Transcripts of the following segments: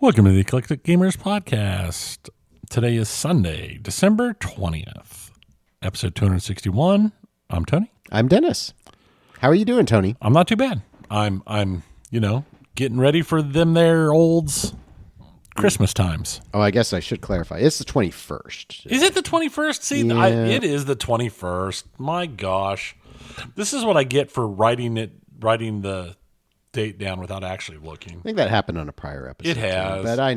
Welcome to the Eclectic Gamers Podcast. Today is Sunday, December 20th, episode 261. I'm Tony. I'm Dennis. How are you doing, Tony? I'm not too bad. I'm getting ready for them there olds Christmas times. Oh, I guess I should clarify. It's the 21st. Is it the 21st? See, Yeah. it is the 21st. My gosh. This is what I get for writing the date down without actually looking. I think that happened on a prior episode. It has. But I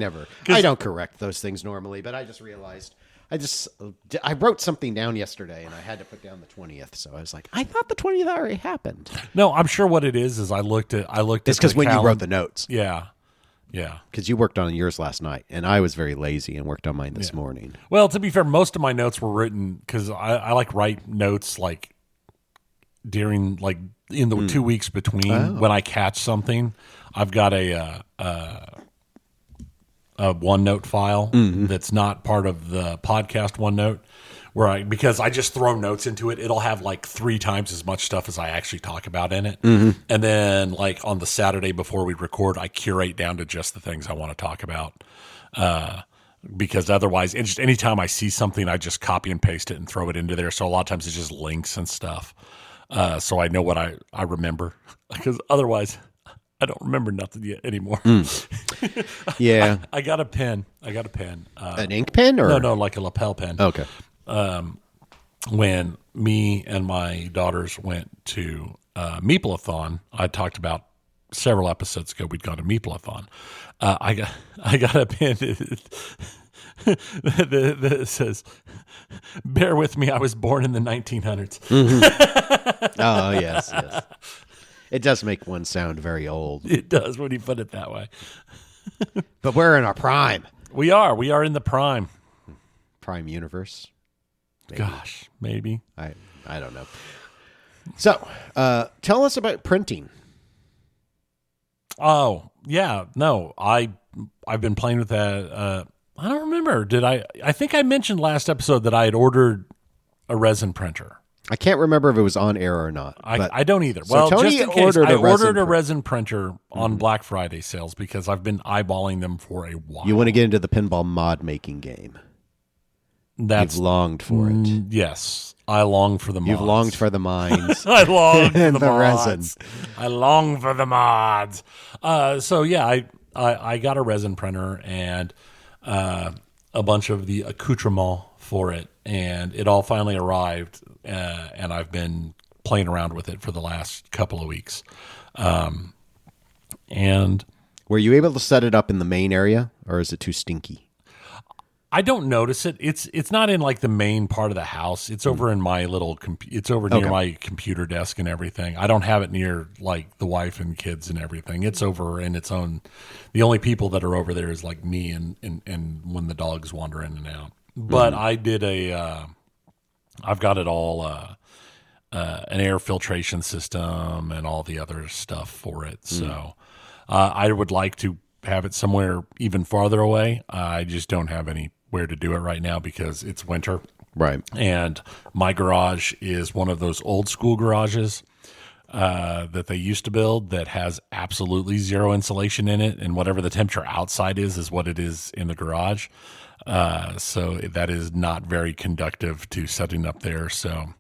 don't correct those things normally, but I just realized, I wrote something down yesterday and I had to put down the 20th. So I was like, I thought the 20th already happened. No, I'm sure what it is I looked at It's because when you wrote the notes. Yeah. Because you worked on yours last night and I was very lazy and worked on mine this morning. Well, to be fair, most of my notes were written because I write notes during in the 2 weeks between when I catch something. I've got a OneNote file that's not part of the podcast OneNote because I just throw notes into it. It'll have 3 times as much stuff as I actually talk about in it. And then on the Saturday before we record, I curate down to just the things I want to talk about. Because otherwise, just anytime I see something, I just copy and paste it and throw it into there. So a lot of times it's just links and stuff. So I know what I remember, because otherwise I don't remember nothing yet anymore. Yeah. I got a pen. An ink pen or? No, like a lapel pen. Okay. When me and my daughters went to Meeple-a-thon, I talked about several episodes ago, we'd gone to Meeple-a-thon. I got a pen that says, "Bear with me, I was born in the 1900s." Oh, yes. It does make one sound very old. It does when you put it that way. But we're in our prime. We are in the prime. Prime universe. Maybe. Gosh, maybe. I don't know. So, tell us about printing. Oh, yeah. No, I've been playing with that. I don't remember. I think I mentioned last episode that I had ordered a resin printer. I can't remember if it was on air or not. I don't either. So well, Tony just in case, I ordered ordered a resin printer on Black Friday sales because I've been eyeballing them for a while. You want to get into the pinball mod making game. You've longed for it. Yes. I long for the mods. You've longed for the mines. I long for the mods. resin. I long for the mods. So yeah, I got a resin printer and a bunch of the accoutrement for it, and it all finally arrived, and I've been playing around with it for the last couple of weeks. And were you able to set it up in the main area, or is it too stinky? I don't notice it. It's not in the main part of the house. It's over in my little. It's over near my computer desk and everything. I don't have it near the wife and kids and everything. It's over in its own. The only people that are over there is me and when the dogs wander in and out. But I did I've got it all an air filtration system and all the other stuff for it. So I would like to have it somewhere even farther away. I just don't have anywhere to do it right now because it's winter. Right. And my garage is one of those old school garages that they used to build that has absolutely zero insulation in it. And whatever the temperature outside is what it is in the garage. So that is not very conductive to setting up there. So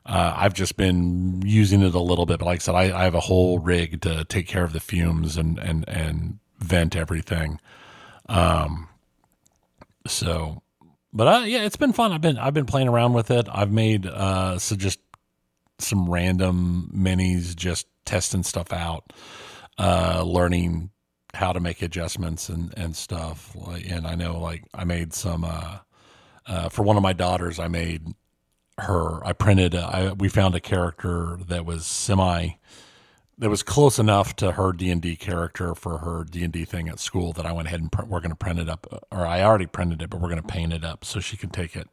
I've just been using it a little bit. But like I said, I have a whole rig to take care of the fumes and vent everything. It's been fun. I've been playing around with it. I've made just some random minis, just testing stuff out, learning how to make adjustments and stuff. And I know I made some for one of my daughters. I made her. I printed. We found a character that was close enough to her D&D character for her D&D thing at school that I went ahead and we're going to print it up, or I already printed it, but we're going to paint it up so she can take it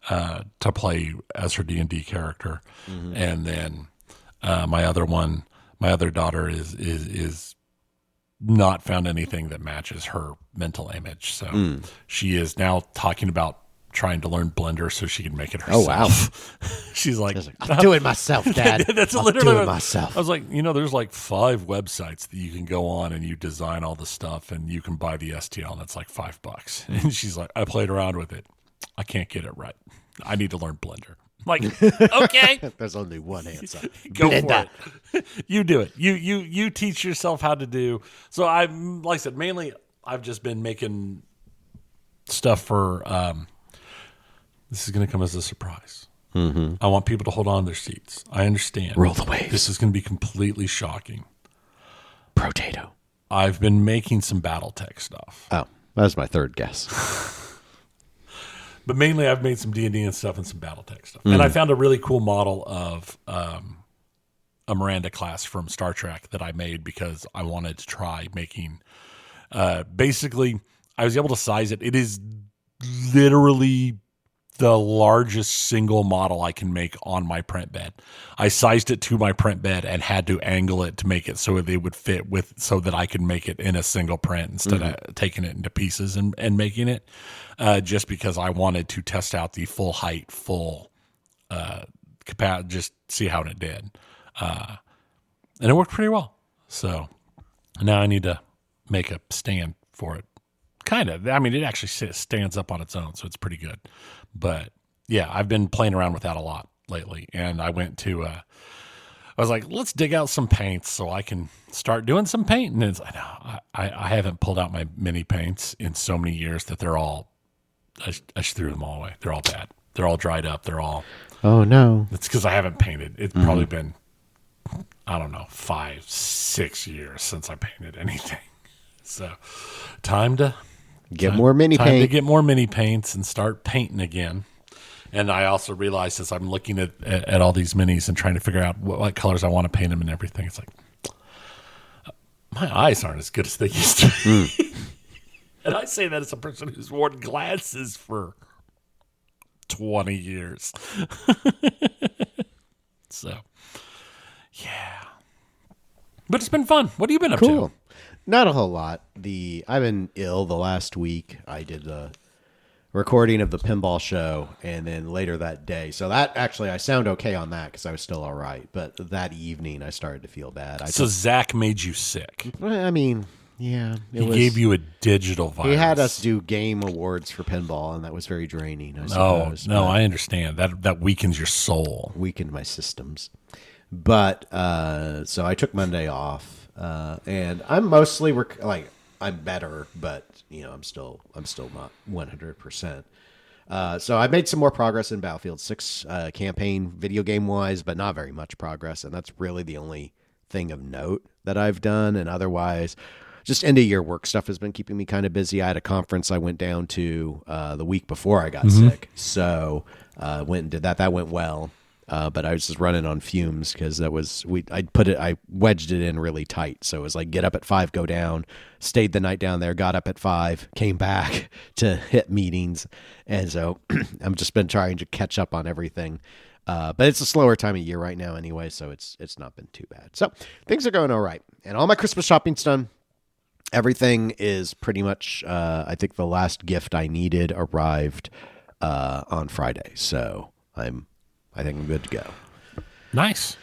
to play as her D&D character. And then my other daughter is not found anything that matches her mental image. So she is now talking about trying to learn Blender so she can make it Oh, herself. wow. She's like, I'll do it myself, Dad. That's I'll literally do what it myself. I was like, there's like 5 websites that you can go on and you design all the stuff and you can buy the STL and it's like $5. And she's like, I played around with it. I can't get it right. I need to learn Blender. I'm like, okay. There's only one answer. Go for it. You do it. You teach yourself how to do. So I'm, like I said, mainly I've just been making stuff for, this is going to come as a surprise. Mm-hmm. I want people to hold on to their seats. I understand. Roll the waves. This is going to be completely shocking. Potato. I've been making some BattleTech stuff. Oh, that was my third guess. But mainly I've made some D&D and stuff and some BattleTech stuff. And I found a really cool model of a Miranda class from Star Trek that I made because I wanted to try making basically I was able to size it. It is literally the largest single model I can make on my print bed. I sized it to my print bed and had to angle it to make it so they would fit so that I could make it in a single print instead of taking it into pieces and making it, just because I wanted to test out the full height, full capacity, just see how it did. And it worked pretty well. So now I need to make a stand for it. Kind of. I mean, it actually stands up on its own, so it's pretty good. But yeah, I've been playing around with that a lot lately. And I went to, I was like, let's dig out some paints so I can start doing some painting. And I haven't pulled out my mini paints in so many years that they're all, I just threw them all away. They're all bad. They're all dried up. They're all. Oh, no. It's because I haven't painted. It's probably been, I don't know, 5-6 years since I painted anything. So time to get more mini paint. Time to get more mini paints and start painting again. And I also realized as I'm looking at all these minis and trying to figure out what colors I want to paint them and everything, it's like my eyes aren't as good as they used to be. And I say that as a person who's worn glasses for 20 years. So, yeah. But it's been fun. What have you been up to? Not a whole lot. I've been ill the last week. I did the recording of the Pinball show, and then later that day. So that actually, I sound okay on that because I was still all right. But that evening, I started to feel bad. So Zach made you sick. I mean, yeah. He gave you a digital virus. He had us do game awards for pinball, and that was very draining, I suppose. No, I understand. That weakens your soul. Weakened my systems. But, so I took Monday off. And I'm mostly I'm better, but I'm still not 100%. So I made some more progress in Battlefield 6 campaign video game wise, but not very much progress. And that's really the only thing of note that I've done. And otherwise, just end of year work stuff has been keeping me kind of busy. I had a conference I went down to the week before I got sick, so went and did that. That went well. But I was just running on fumes because I wedged it in really tight. So it was like get up at 5, go down, stayed the night down there, got up at 5, came back to hit meetings. And so I've just been trying to catch up on everything. But it's a slower time of year right now anyway, so it's not been too bad. So things are going all right. And all my Christmas shopping's done. Everything is pretty much, I think the last gift I needed arrived on Friday. So I think I'm good to go. Nice.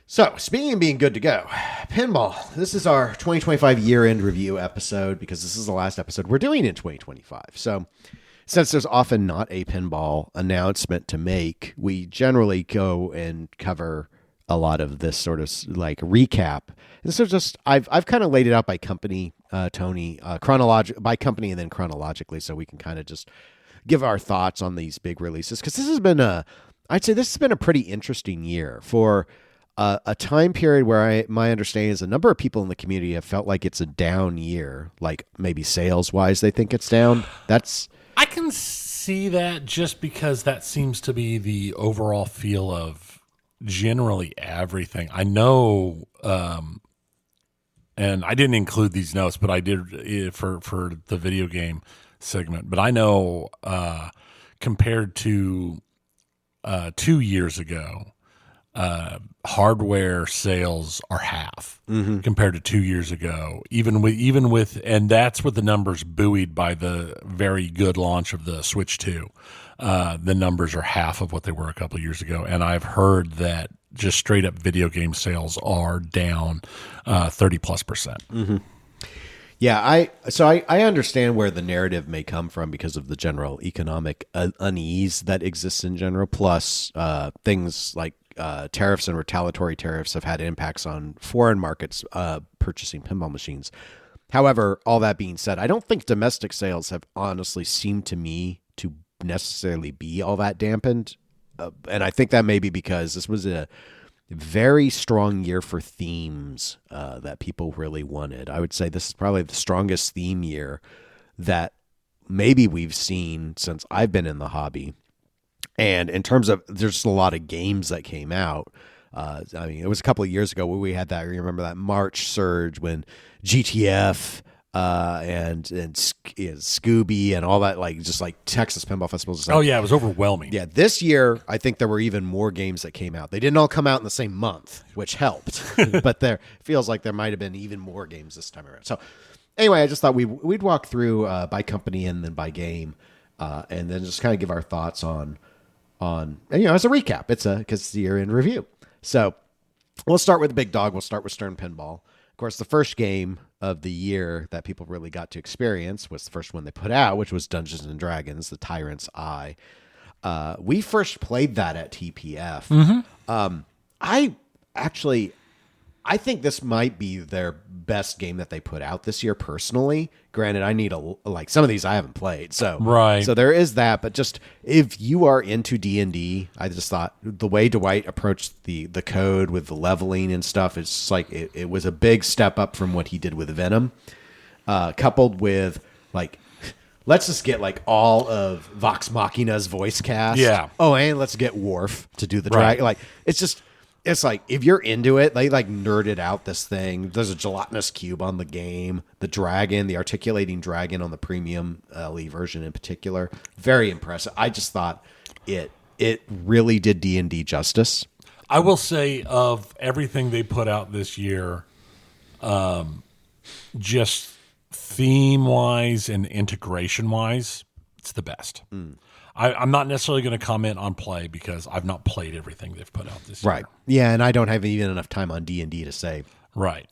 So, speaking of being good to go, Pinball. This is our 2025 year-end review episode because this is the last episode we're doing in 2025. So, since there's often not a Pinball announcement to make, we generally go and cover a lot of this sort of like recap. And so just, I've kind of laid it out by company, Tony, by company and then chronologically, so we can kind of just give our thoughts on these big releases. Because this has been I'd say this has been a pretty interesting year for a time period where my understanding is a number of people in the community have felt like it's a down year, like maybe sales wise, they think it's down. I can see that just because that seems to be the overall feel of generally everything. I know, and I didn't include these notes, but I did for the video game segment, but I know, compared to 2 years ago, hardware sales are half compared to 2 years ago. Even with, and that's with the numbers buoyed by the very good launch of the Switch 2. The numbers are half of what they were a couple of years ago, and I've heard that just straight up video game sales are down 30+%. Yeah, I understand where the narrative may come from because of the general economic unease that exists in general. Plus, things like tariffs and retaliatory tariffs have had impacts on foreign markets purchasing pinball machines. However, all that being said, I don't think domestic sales have honestly seemed to me to necessarily be all that dampened. And I think that may be because this was a very strong year for themes that people really wanted. I would say this is probably the strongest theme year that maybe we've seen since I've been in the hobby. And in terms of, there's just a lot of games that came out. I mean, it was a couple of years ago where we had that. You remember that March surge when GTF and Scooby and all that, like just like Texas Pinball Festivals. Oh yeah, it was overwhelming. Yeah, this year I think there were even more games that came out. They didn't all come out in the same month, which helped. But there feels like there might have been even more games this time around. So anyway, I just thought we'd walk through by company and then by game, and then just kind of give our thoughts on and, as a recap. Because it's the year in review. So we'll start with the big dog. We'll start with Stern Pinball. Of course, the first game of the year that people really got to experience was the first one they put out, which was Dungeons and Dragons: The Tyrant's Eye. We first played that at TPF. I think this might be their best game that they put out this year. Personally, granted, I need some of these I haven't played, so right. So there is that. But just if you are into D&D, I just thought the way Dwight approached the code with the leveling and stuff, it's just like it was a big step up from what he did with Venom, coupled with like. Let's just get like all of Vox Machina's voice cast. Yeah. Oh, and let's get Worf to do the drag. Like it's like if you're into it, they like nerded out this thing. There's a gelatinous cube on the game, the dragon, the articulating dragon on the premium LE version in particular. Very impressive. I just thought it really did D&D justice. I will say of everything they put out this year, just theme-wise and integration-wise, it's the best. I'm not necessarily going to comment on play because I've not played everything they've put out this year. Right. Yeah, and I don't have even enough time on D&D to say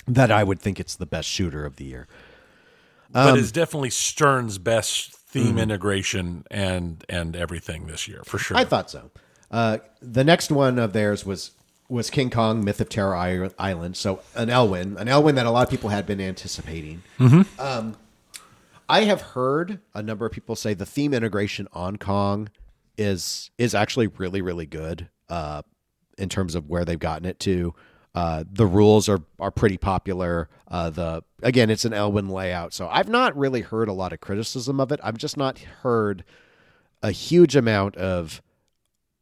that I would think it's the best shooter of the year. But it's definitely Stern's best theme integration and everything this year, for sure. I thought so. The next one of theirs was King Kong, Myth of Terror Island. So an Elwin that a lot of people had been anticipating. I have heard a number of people say the theme integration on Kong is actually really, really good in terms of where they've gotten it to. The rules are pretty popular. Again, it's an Elwin layout, so I've not really heard a lot of criticism of it. I've just not heard a huge amount of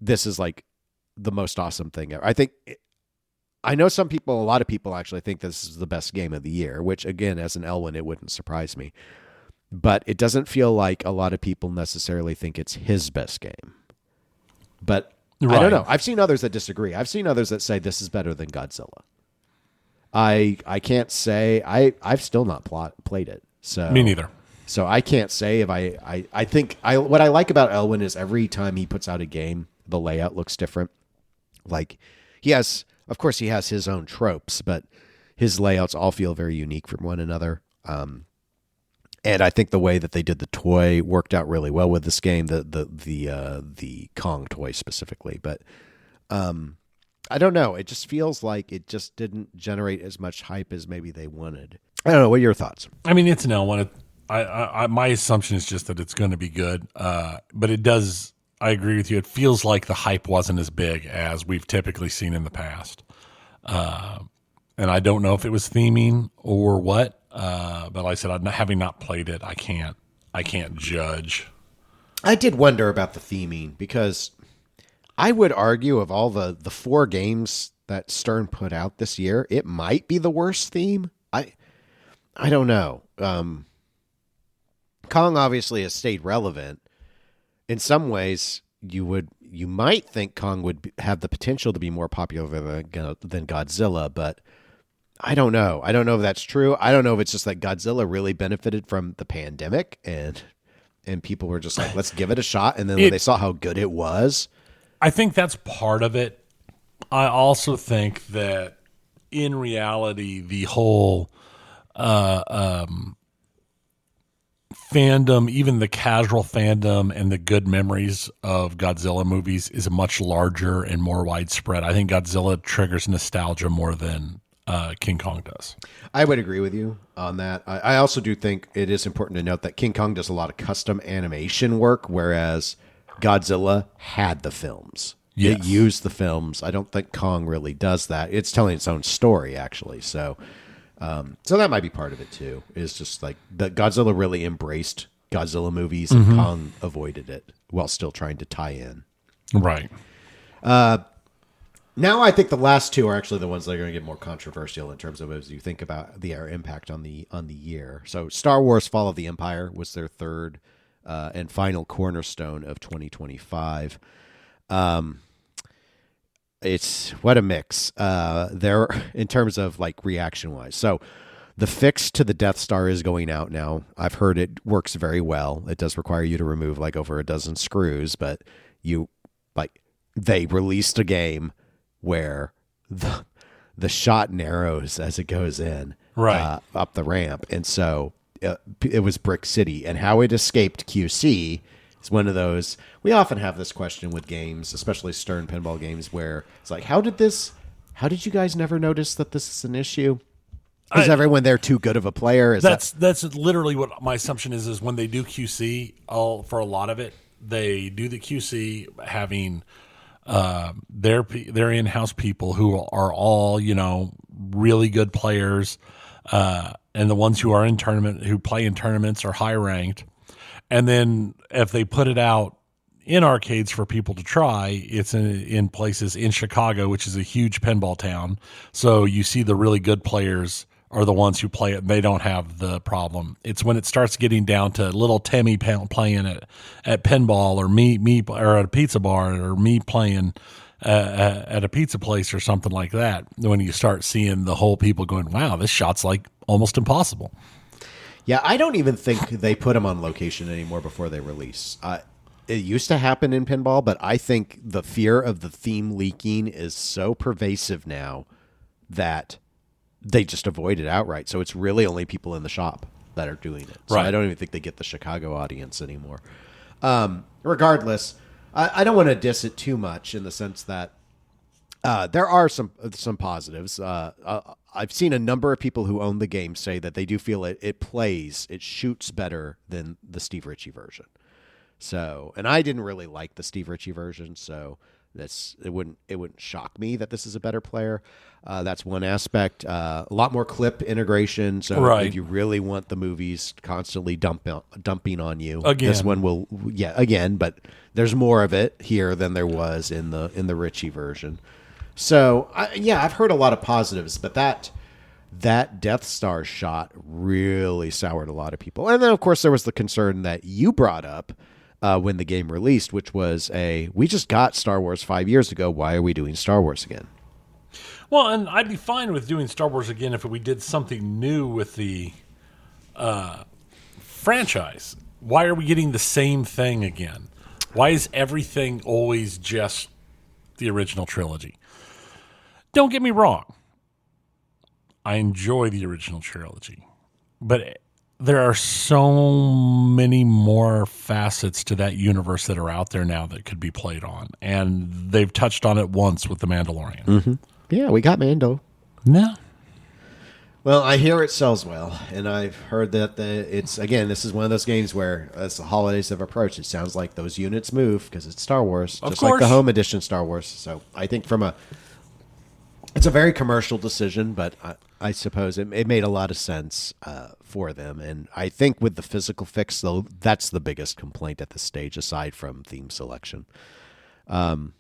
this is like the most awesome thing ever. I know a lot of people actually think this is the best game of the year, which again, as an Elwin, it wouldn't surprise me. But it doesn't feel like a lot of people necessarily think it's his best game. But I don't know. I've seen others that disagree. I've seen others that say this is better than Godzilla. I can't say. I've still not played it. So me neither. So I can't say if I think what I like about Elwin is every time he puts out a game, the layout looks different. Like of course he has his own tropes, but his layouts all feel very unique from one another. And I think the way that they did the toy worked out really well with this game, the Kong toy specifically. But I don't know. It just feels like it just didn't generate as much hype as maybe they wanted. I don't know. What are your thoughts? I mean, it's an L1. My assumption is just that it's going to be good. But it does. I agree with you. It feels like the hype wasn't as big as we've typically seen in the past. And I don't know if it was theming or what. But like I said, having not played it, I can't judge. I did wonder about the theming because I would argue of all the 4 games that Stern put out this year, it might be the worst theme. I don't know. Kong obviously has stayed relevant. In some ways, you might think Kong would have the potential to be more popular than Godzilla, but I don't know. I don't know if that's true. I don't know if it's just that Godzilla really benefited from the pandemic and people were just like, let's give it a shot. And then when they saw how good it was. I think that's part of it. I also think that in reality, the whole fandom, even the casual fandom and the good memories of Godzilla movies is much larger and more widespread. I think Godzilla triggers nostalgia more than King Kong does. I would agree with you on that. I also do think it is important to note that King Kong does a lot of custom animation work, whereas Godzilla had the films. Yes. It used the films. I don't think Kong really does that. It's telling its own story, actually. So that might be part of it, too, is just like that Godzilla really embraced Godzilla movies and Kong avoided it while still trying to tie in. Right. Now I think the last two are actually the ones that are going to get more controversial in terms of as you think about their impact on the year. So Star Wars Fall of the Empire was their third and final cornerstone of 2025. It's what a mix there in terms of like reaction wise. So the fix to the Death Star is going out now. I've heard it works very well. It does require you to remove like over a dozen screws, but they released a game where the shot narrows as it goes in up the ramp. And so it was Brick City, and how it escaped QC is one of those. We often have this question with games, especially Stern pinball games, where it's like, how did you guys never notice that this is an issue? Is everyone there too good of a player? That's literally what my assumption is when they do QC, for a lot of it, they do the QC having their in-house people who are all, really good players, and the ones who are who play in tournaments are high ranked. And then if they put it out in arcades for people to try, it's in places in Chicago, which is a huge pinball town. So you see the really good players are the ones who play it, and they don't have the problem. It's when it starts getting down to little Timmy playing at pinball, or me or at a pizza bar, or me playing at a pizza place or something like that, when you start seeing the whole people going, wow, this shot's like almost impossible. Yeah, I don't even think they put them on location anymore before they release. It used to happen in pinball, but I think the fear of the theme leaking is so pervasive now that they just avoid it outright. So it's really only people in the shop that are doing it. So I don't even think they get the Chicago audience anymore. Regardless, I don't want to diss it too much in the sense that there are some positives. I've seen a number of people who own the game say that they do feel it shoots better than the Steve Ritchie version. So, and I didn't really like the Steve Ritchie version, so it wouldn't shock me that this is a better player. That's one aspect. A lot more clip integration. So if you really want the movies constantly dumping on you, this one will, but there's more of it here than there was in the Ritchie version. So I've heard a lot of positives, but that Death Star shot really soured a lot of people. And then of course there was the concern that you brought up when the game released, which was we just got Star Wars 5 years ago. Why are we doing Star Wars again? Well, and I'd be fine with doing Star Wars again if we did something new with the franchise. Why are we getting the same thing again? Why is everything always just the original trilogy? Don't get me wrong. I enjoy the original trilogy, but there are so many more facets to that universe that are out there now that could be played on. And they've touched on it once with The Mandalorian. Mm-hmm. Yeah, we got Mando. No. Well, I hear it sells well, and I've heard that this is one of those games where, as the holidays have approached, it sounds like those units move because it's Star Wars, just like the home edition Star Wars. So I think it's a very commercial decision, but I suppose it made a lot of sense for them. And I think with the physical fix, though, that's the biggest complaint at this stage, aside from theme selection. And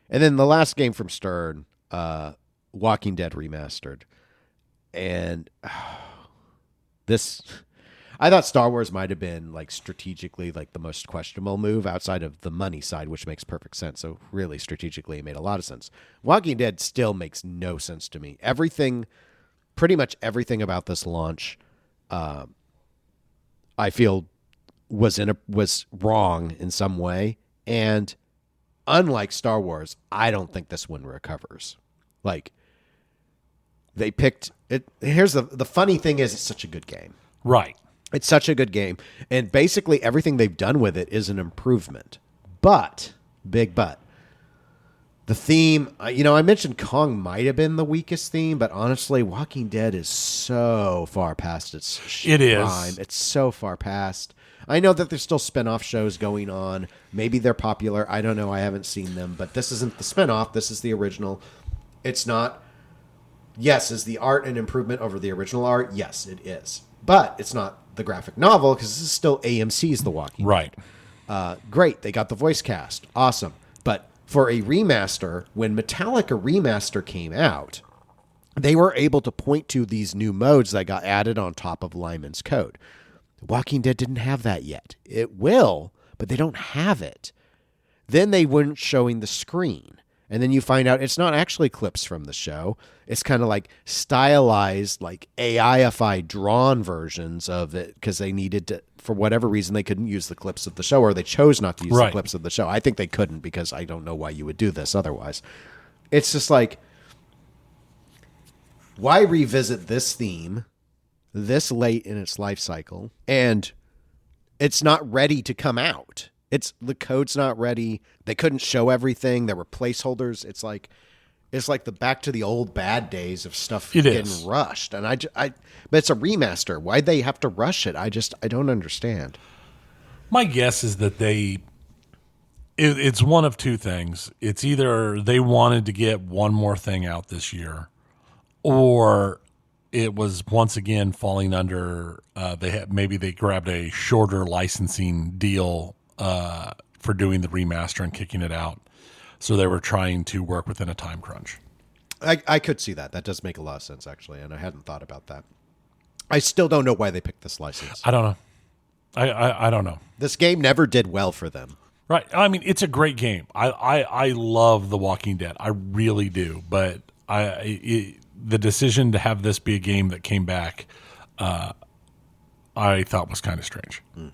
then the last game from Stern, Walking Dead Remastered. And this, I thought Star Wars might have been like strategically like the most questionable move outside of the money side, which makes perfect sense. So really strategically it made a lot of sense. Walking Dead still makes no sense to me. Pretty much everything about this launch, I feel was wrong in some way. And unlike Star Wars, I don't think this one recovers. Like, they picked it. Here's the funny thing is, it's such a good game. Right. It's such a good game. And basically everything they've done with it is an improvement. But, big but, the theme, I mentioned Kong might have been the weakest theme, but honestly, Walking Dead is so far past its prime. It's so far past. I know that there's still spin-off shows going on. Maybe they're popular. I don't know. I haven't seen them. But this isn't the spin-off. This is the original. It's not... Yes, is the art an improvement over the original art? Yes, it is. But it's not the graphic novel because this is still AMC's The Walking Dead. Right. Great. They got the voice cast. Awesome. But for a remaster, when Metallica Remaster came out, they were able to point to these new modes that got added on top of Lyman's code. Walking Dead didn't have that yet. It will, but they don't have it. Then they weren't showing the screen. And then you find out it's not actually clips from the show. It's kind of like stylized, like AI-ified drawn versions of it because they needed to, for whatever reason, they couldn't use the clips of the show, or they chose not to use the clips of the show. I think they couldn't because I don't know why you would do this otherwise. It's just like, why revisit this theme this late in its life cycle and it's not ready to come out? The code's not ready. They couldn't show everything. There were placeholders. It's like the back to the old bad days of stuff getting rushed. And but it's a remaster. Why'd they have to rush it? I don't understand. My guess is that it's one of two things. It's either they wanted to get one more thing out this year, or it was once again falling under, maybe they grabbed a shorter licensing deal for doing the remaster and kicking it out. So they were trying to work within a time crunch. I could see that. That does make a lot of sense, actually, and I hadn't thought about that. I still don't know why they picked this license. I don't know. I don't know. This game never did well for them. Right. I mean, it's a great game. I love The Walking Dead. I really do. But the decision to have this be a game that came back, I thought was kind of strange. Mm.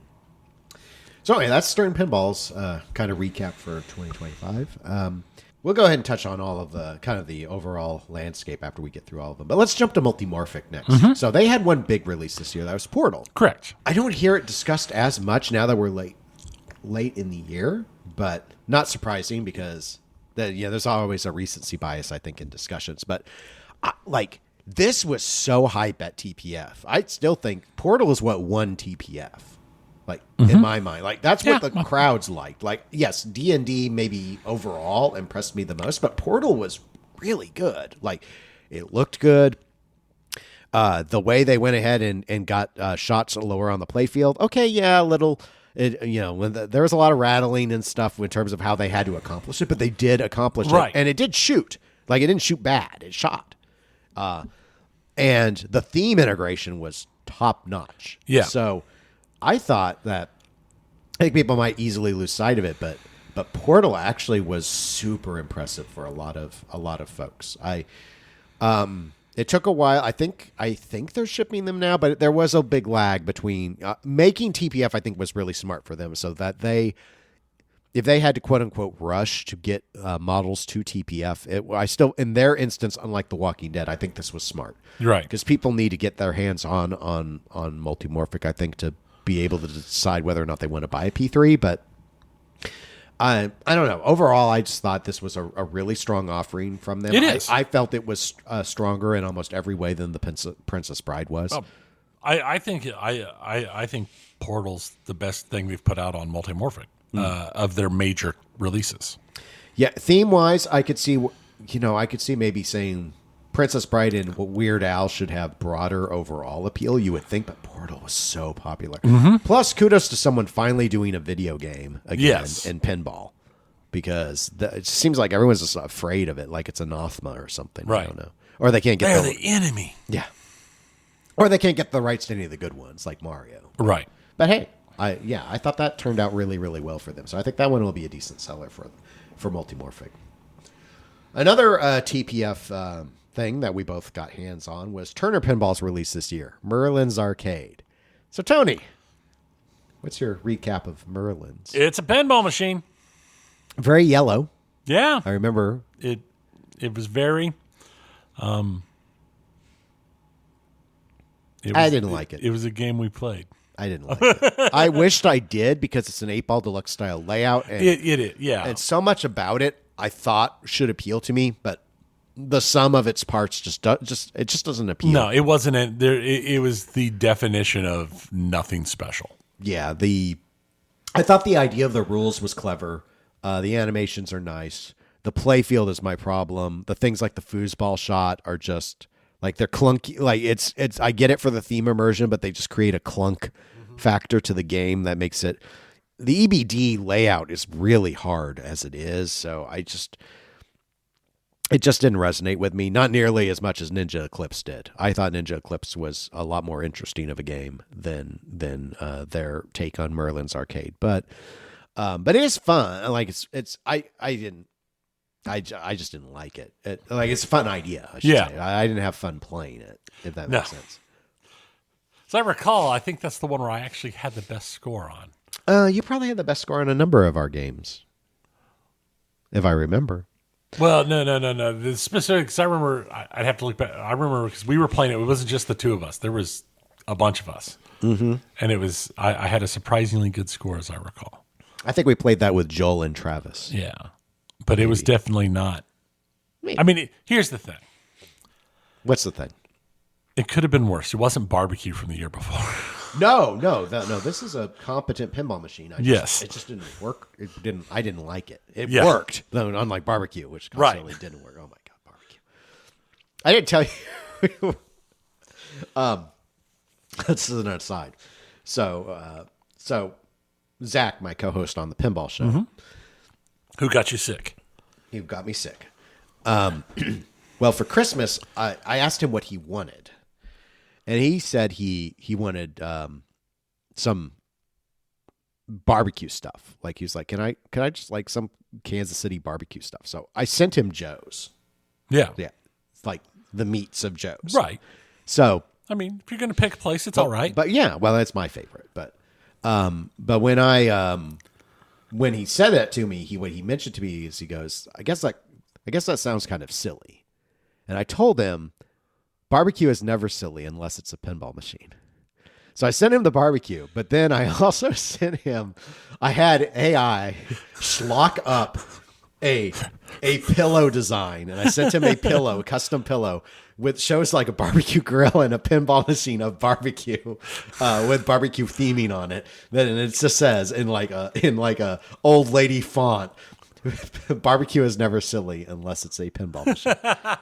So anyway, that's Stern Pinball's kind of recap for 2025. We'll go ahead and touch on all of the kind of the overall landscape after we get through all of them. But let's jump to Multimorphic next. Mm-hmm. So they had one big release this year. That was Portal. Correct. I don't hear it discussed as much now that we're late in the year, but not surprising because there's always a recency bias, I think, in discussions. But this was so hype at TPF. I still think Portal is what won TPF. In my mind, that's what the crowds liked. Yes, D&D maybe overall impressed me the most, but Portal was really good. It looked good. The way they went ahead and got shots lower on the playfield. Okay, yeah, a little. There was a lot of rattling and stuff in terms of how they had to accomplish it, but they did accomplish it, and it did shoot. It didn't shoot bad; it shot. And the theme integration was top notch. Yeah. So I thought that I think people might easily lose sight of it, but Portal actually was super impressive for a lot of folks. It took a while. I think they're shipping them now, but there was a big lag between making TPF. I think was really smart for them, so that if they had to quote unquote rush to get models to TPF, in their instance, unlike The Walking Dead, I think this was smart, right? Because people need to get their hands on Multimorphic, I think, to be able to decide whether or not they want to buy a P3, but I don't know. Overall, I just thought this was a really strong offering from them. It is. I felt it was stronger in almost every way than the Princess Bride was. I think Portal's the best thing they've put out on Multimorphic of their major releases. Yeah, theme wise, I could see maybe saying Princess Bride and Weird Al should have broader overall appeal, you would think, but Portal was so popular. Mm-hmm. Plus, kudos to someone finally doing a video game again in pinball, because it seems like everyone's just afraid of it, like it's anathema or something. Right. I don't know. Or they can't get They're the enemy. Yeah. Or they can't get the rights to any of the good ones, like Mario. Right. But hey, I thought that turned out really, really well for them. So I think that one will be a decent seller for Multimorphic. Another TPF thing that we both got hands on was Turner Pinball's release this year, Merlin's Arcade. So Tony, what's your recap of Merlin's? It's a pinball machine. Very yellow. Yeah. I remember. It was very... I didn't like it. It was a game we played. I didn't like it. I wished I did because it's an 8-ball deluxe style layout. And It yeah. And so much about it I thought should appeal to me, but the sum of its parts just doesn't appeal. No, it wasn't. It was the definition of nothing special. Yeah, I thought the idea of the rules was clever. The animations are nice. The play field is my problem. The things like the foosball shot are just like they're clunky. Like it's. I get it for the theme immersion, but they just create a clunk factor to the game that makes it. The EBD layout is really hard as it is, so it just didn't resonate with me. Not nearly as much as Ninja Eclipse did. I thought Ninja Eclipse was a lot more interesting of a game than their take on Merlin's Arcade. But it is fun. Like I just didn't like it. It's a fun idea. I should say. I didn't have fun playing it. If that makes sense. As I recall, I think that's the one where I actually had the best score on. You probably had the best score on a number of our games, if I remember. Well, no. The specifics, I remember, I'd have to look back. I remember because we were playing it. It wasn't just the two of us. There was a bunch of us. Mm-hmm. And it was, I had a surprisingly good score, as I recall. I think we played that with Joel and Travis. Yeah. But it was definitely not. Maybe. I mean, here's the thing. What's the thing? It could have been worse. It wasn't barbecue from the year before. No. This is a competent pinball machine. It just didn't work. I didn't like it. It worked, though, unlike barbecue, which constantly didn't work. Oh my god, barbecue! I didn't tell you. This is an aside. So Zach, my co-host on the pinball show, who got you sick? He got me sick. Well, for Christmas, I asked him what he wanted. And he said he wanted some barbecue stuff. Like he was like, can I just like some Kansas City barbecue stuff? So I sent him Joe's. Yeah. It's like the meats of Joe's. Right. So I mean, if you're going to pick a place, it's all right. But yeah, well, that's my favorite. But when he said that to me, what he mentioned to me is he goes, I guess that sounds kind of silly. And I told him, barbecue is never silly unless it's a pinball machine. So I sent him the barbecue, but then I also sent him, I had AI schlock up a pillow design, and I sent him a custom pillow with shows like a barbecue grill and a pinball machine of barbecue with barbecue theming on it. Then it just says in like a old lady font, barbecue is never silly unless it's a pinball machine.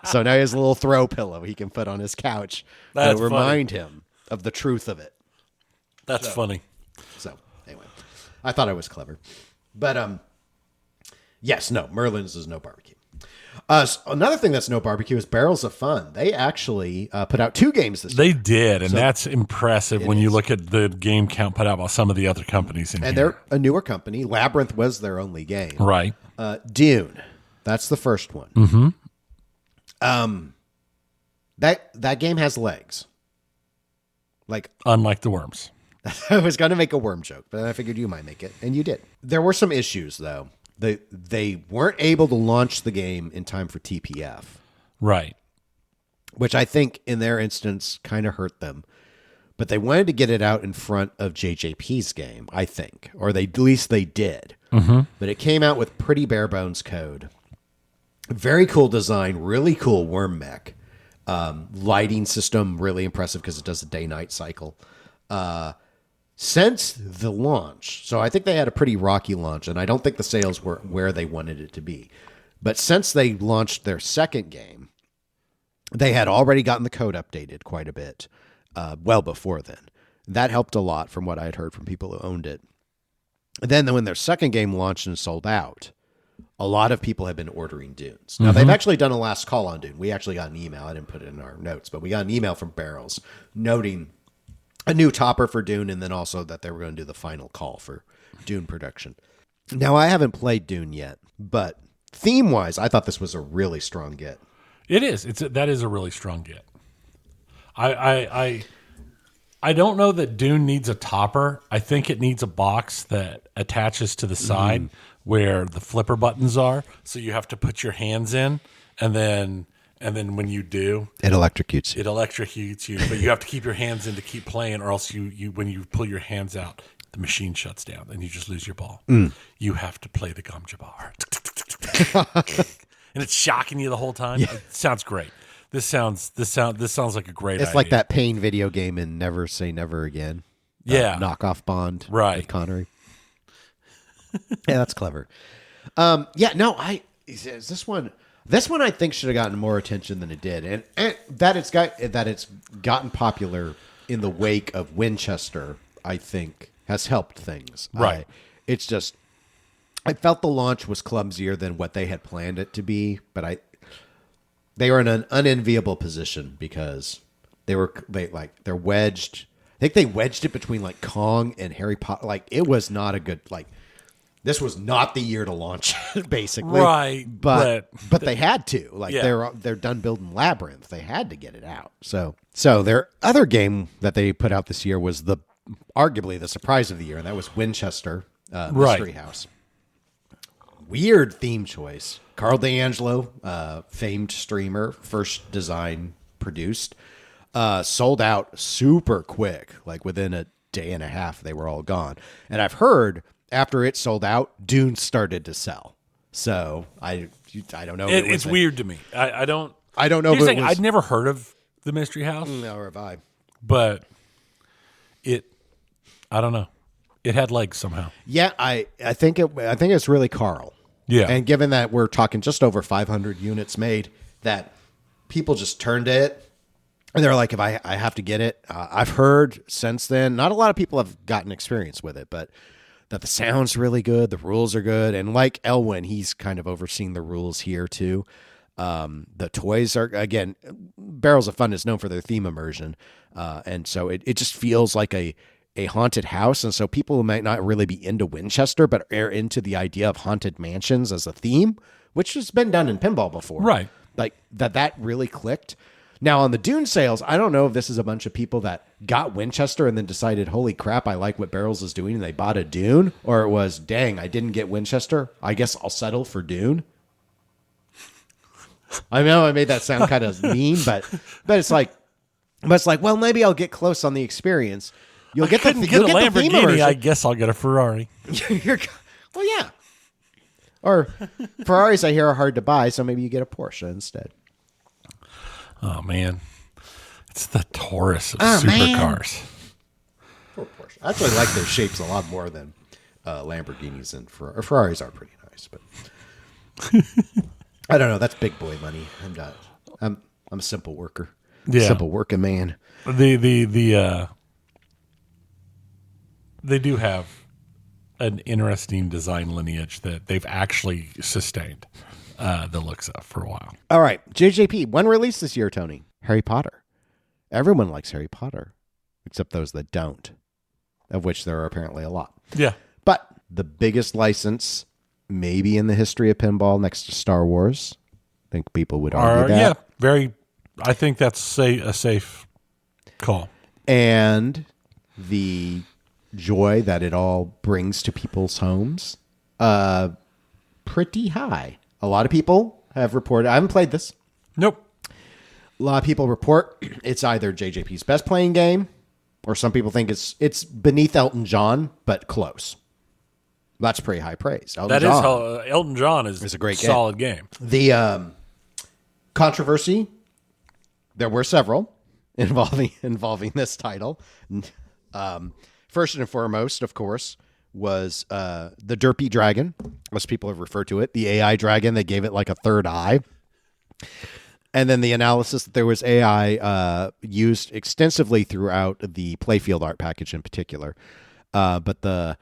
So now he has a little throw pillow he can put on his couch to remind him of the truth of it. That's funny. So anyway, I thought I was clever. But yes, no, Merlin's is no barbecue. Another thing that's no barbecue is Barrels of Fun. They actually put out 2 games this year. They did, and that's impressive when you look at the game count put out by some of the other companies in here. And they're a newer company. Labyrinth was their only game. Right. Dune. That's the first one. Mm-hmm. That game has legs. Like unlike the Worms. I was going to make a worm joke, but I figured you might make it, and you did. There were some issues, though. They weren't able to launch the game in time for TPF. Right. Which I think, in their instance, kind of hurt them. But they wanted to get it out in front of JJP's game, I think. Or at least they did. Mm-hmm. But it came out with pretty bare-bones code. Very cool design, really cool worm mech. Lighting system, really impressive because it does a day-night cycle. Since the launch, so I think they had a pretty rocky launch, and I don't think the sales were where they wanted it to be. But since they launched their second game, they had already gotten the code updated quite a bit, well before then. That helped a lot from what I had heard from people who owned it. And then when their second game launched and sold out, a lot of people have been ordering Dunes. Now, they've actually done a last call on Dune. We actually got an email. I didn't put it in our notes, but we got an email from Barrels noting a new topper for Dune, and then also that they were going to do the final call for Dune production. Now, I haven't played Dune yet, but theme-wise, I thought this was a really strong get. It is. That is a really strong get. I don't know that Dune needs a topper. I think it needs a box that attaches to the side where the flipper buttons are. So you have to put your hands in, and then when you do, it electrocutes. It electrocutes you, but you have to keep your hands in to keep playing, or else you when you pull your hands out, the machine shuts down and you just lose your ball. You have to play the gum bar. And it's shocking you the whole time. Yeah. It sounds great. This sounds like a great idea. It's like that Pain video game in Never Say Never Again. Yeah. Knockoff Bond. Right. With Connery. Yeah, that's clever. This one I think should have gotten more attention than it did. And that it's gotten popular in the wake of Winchester, I think, has helped things. Right. It's just, I felt the launch was clumsier than what they had planned it to be, but they were in an unenviable position because they're wedged. I think they wedged it between like Kong and Harry Potter. Like, it was not a good, like, this was not the year to launch, basically. Right. But they had to. Like, they're done building Labyrinth. They had to get it out. So their other game that they put out this year was arguably the surprise of the year, and that was Winchester Mystery House. Weird theme choice. Carl D'Angelo, famed streamer, first design produced, sold out super quick. Like within a day and a half, they were all gone. And I've heard after it sold out, Dune started to sell. So I don't know. It's weird to me. I don't know. If I'd never heard of the Mystery House. Nor have I. But I don't know. It had legs somehow. Yeah, I think it's really Carl. Yeah. And given that we're talking just over 500 units made, that people just turned to it. And they're like, if I have to get it. I've heard since then, not a lot of people have gotten experience with it, but that the sound's really good. The rules are good. And like Elwyn, he's kind of overseeing the rules here too. The toys are, again, Barrels of Fun is known for their theme immersion. And so it just feels like a haunted house. And so people who might not really be into Winchester, but are into the idea of haunted mansions as a theme, which has been done in pinball before. Right. Like that really clicked. Now on the Dune sales, I don't know if this is a bunch of people that got Winchester and then decided, holy crap, I like what Barrels is doing, and they bought a Dune, or it was, dang, I didn't get Winchester. I guess I'll settle for Dune. I know I made that sound kind of mean, but it's like, well, maybe I'll get close on the experience. You'll get the Lamborghini. I guess I'll get a Ferrari. Well, yeah. Or Ferraris, I hear, are hard to buy, so maybe you get a Porsche instead. Oh man, it's the Taurus of supercars. Poor Porsche. I actually like their shapes a lot more than Lamborghinis and Ferraris are pretty nice, but I don't know. That's big boy money. I'm a simple worker. Yeah. Simple working man. They do have an interesting design lineage that they've actually sustained the looks of for a while. All right, JJP, when released this year, Tony? Harry Potter. Everyone likes Harry Potter, except those that don't, of which there are apparently a lot. Yeah. But the biggest license maybe in the history of pinball next to Star Wars. I think people would argue that. Yeah, I think that's a safe call. And the joy that it all brings to people's homes, pretty high. A lot of people have reported. I haven't played this. Nope. A lot of people report it's either JJP's best playing game, or some people think it's beneath Elton John, but close. That's pretty high praise. Elton John is a great solid game. The controversy, there were several involving this title. First and foremost, of course, was the Derpy Dragon, as people have referred to it, the AI dragon. They gave it like a third eye. And then the analysis that there was AI used extensively throughout the playfield art package in particular. But the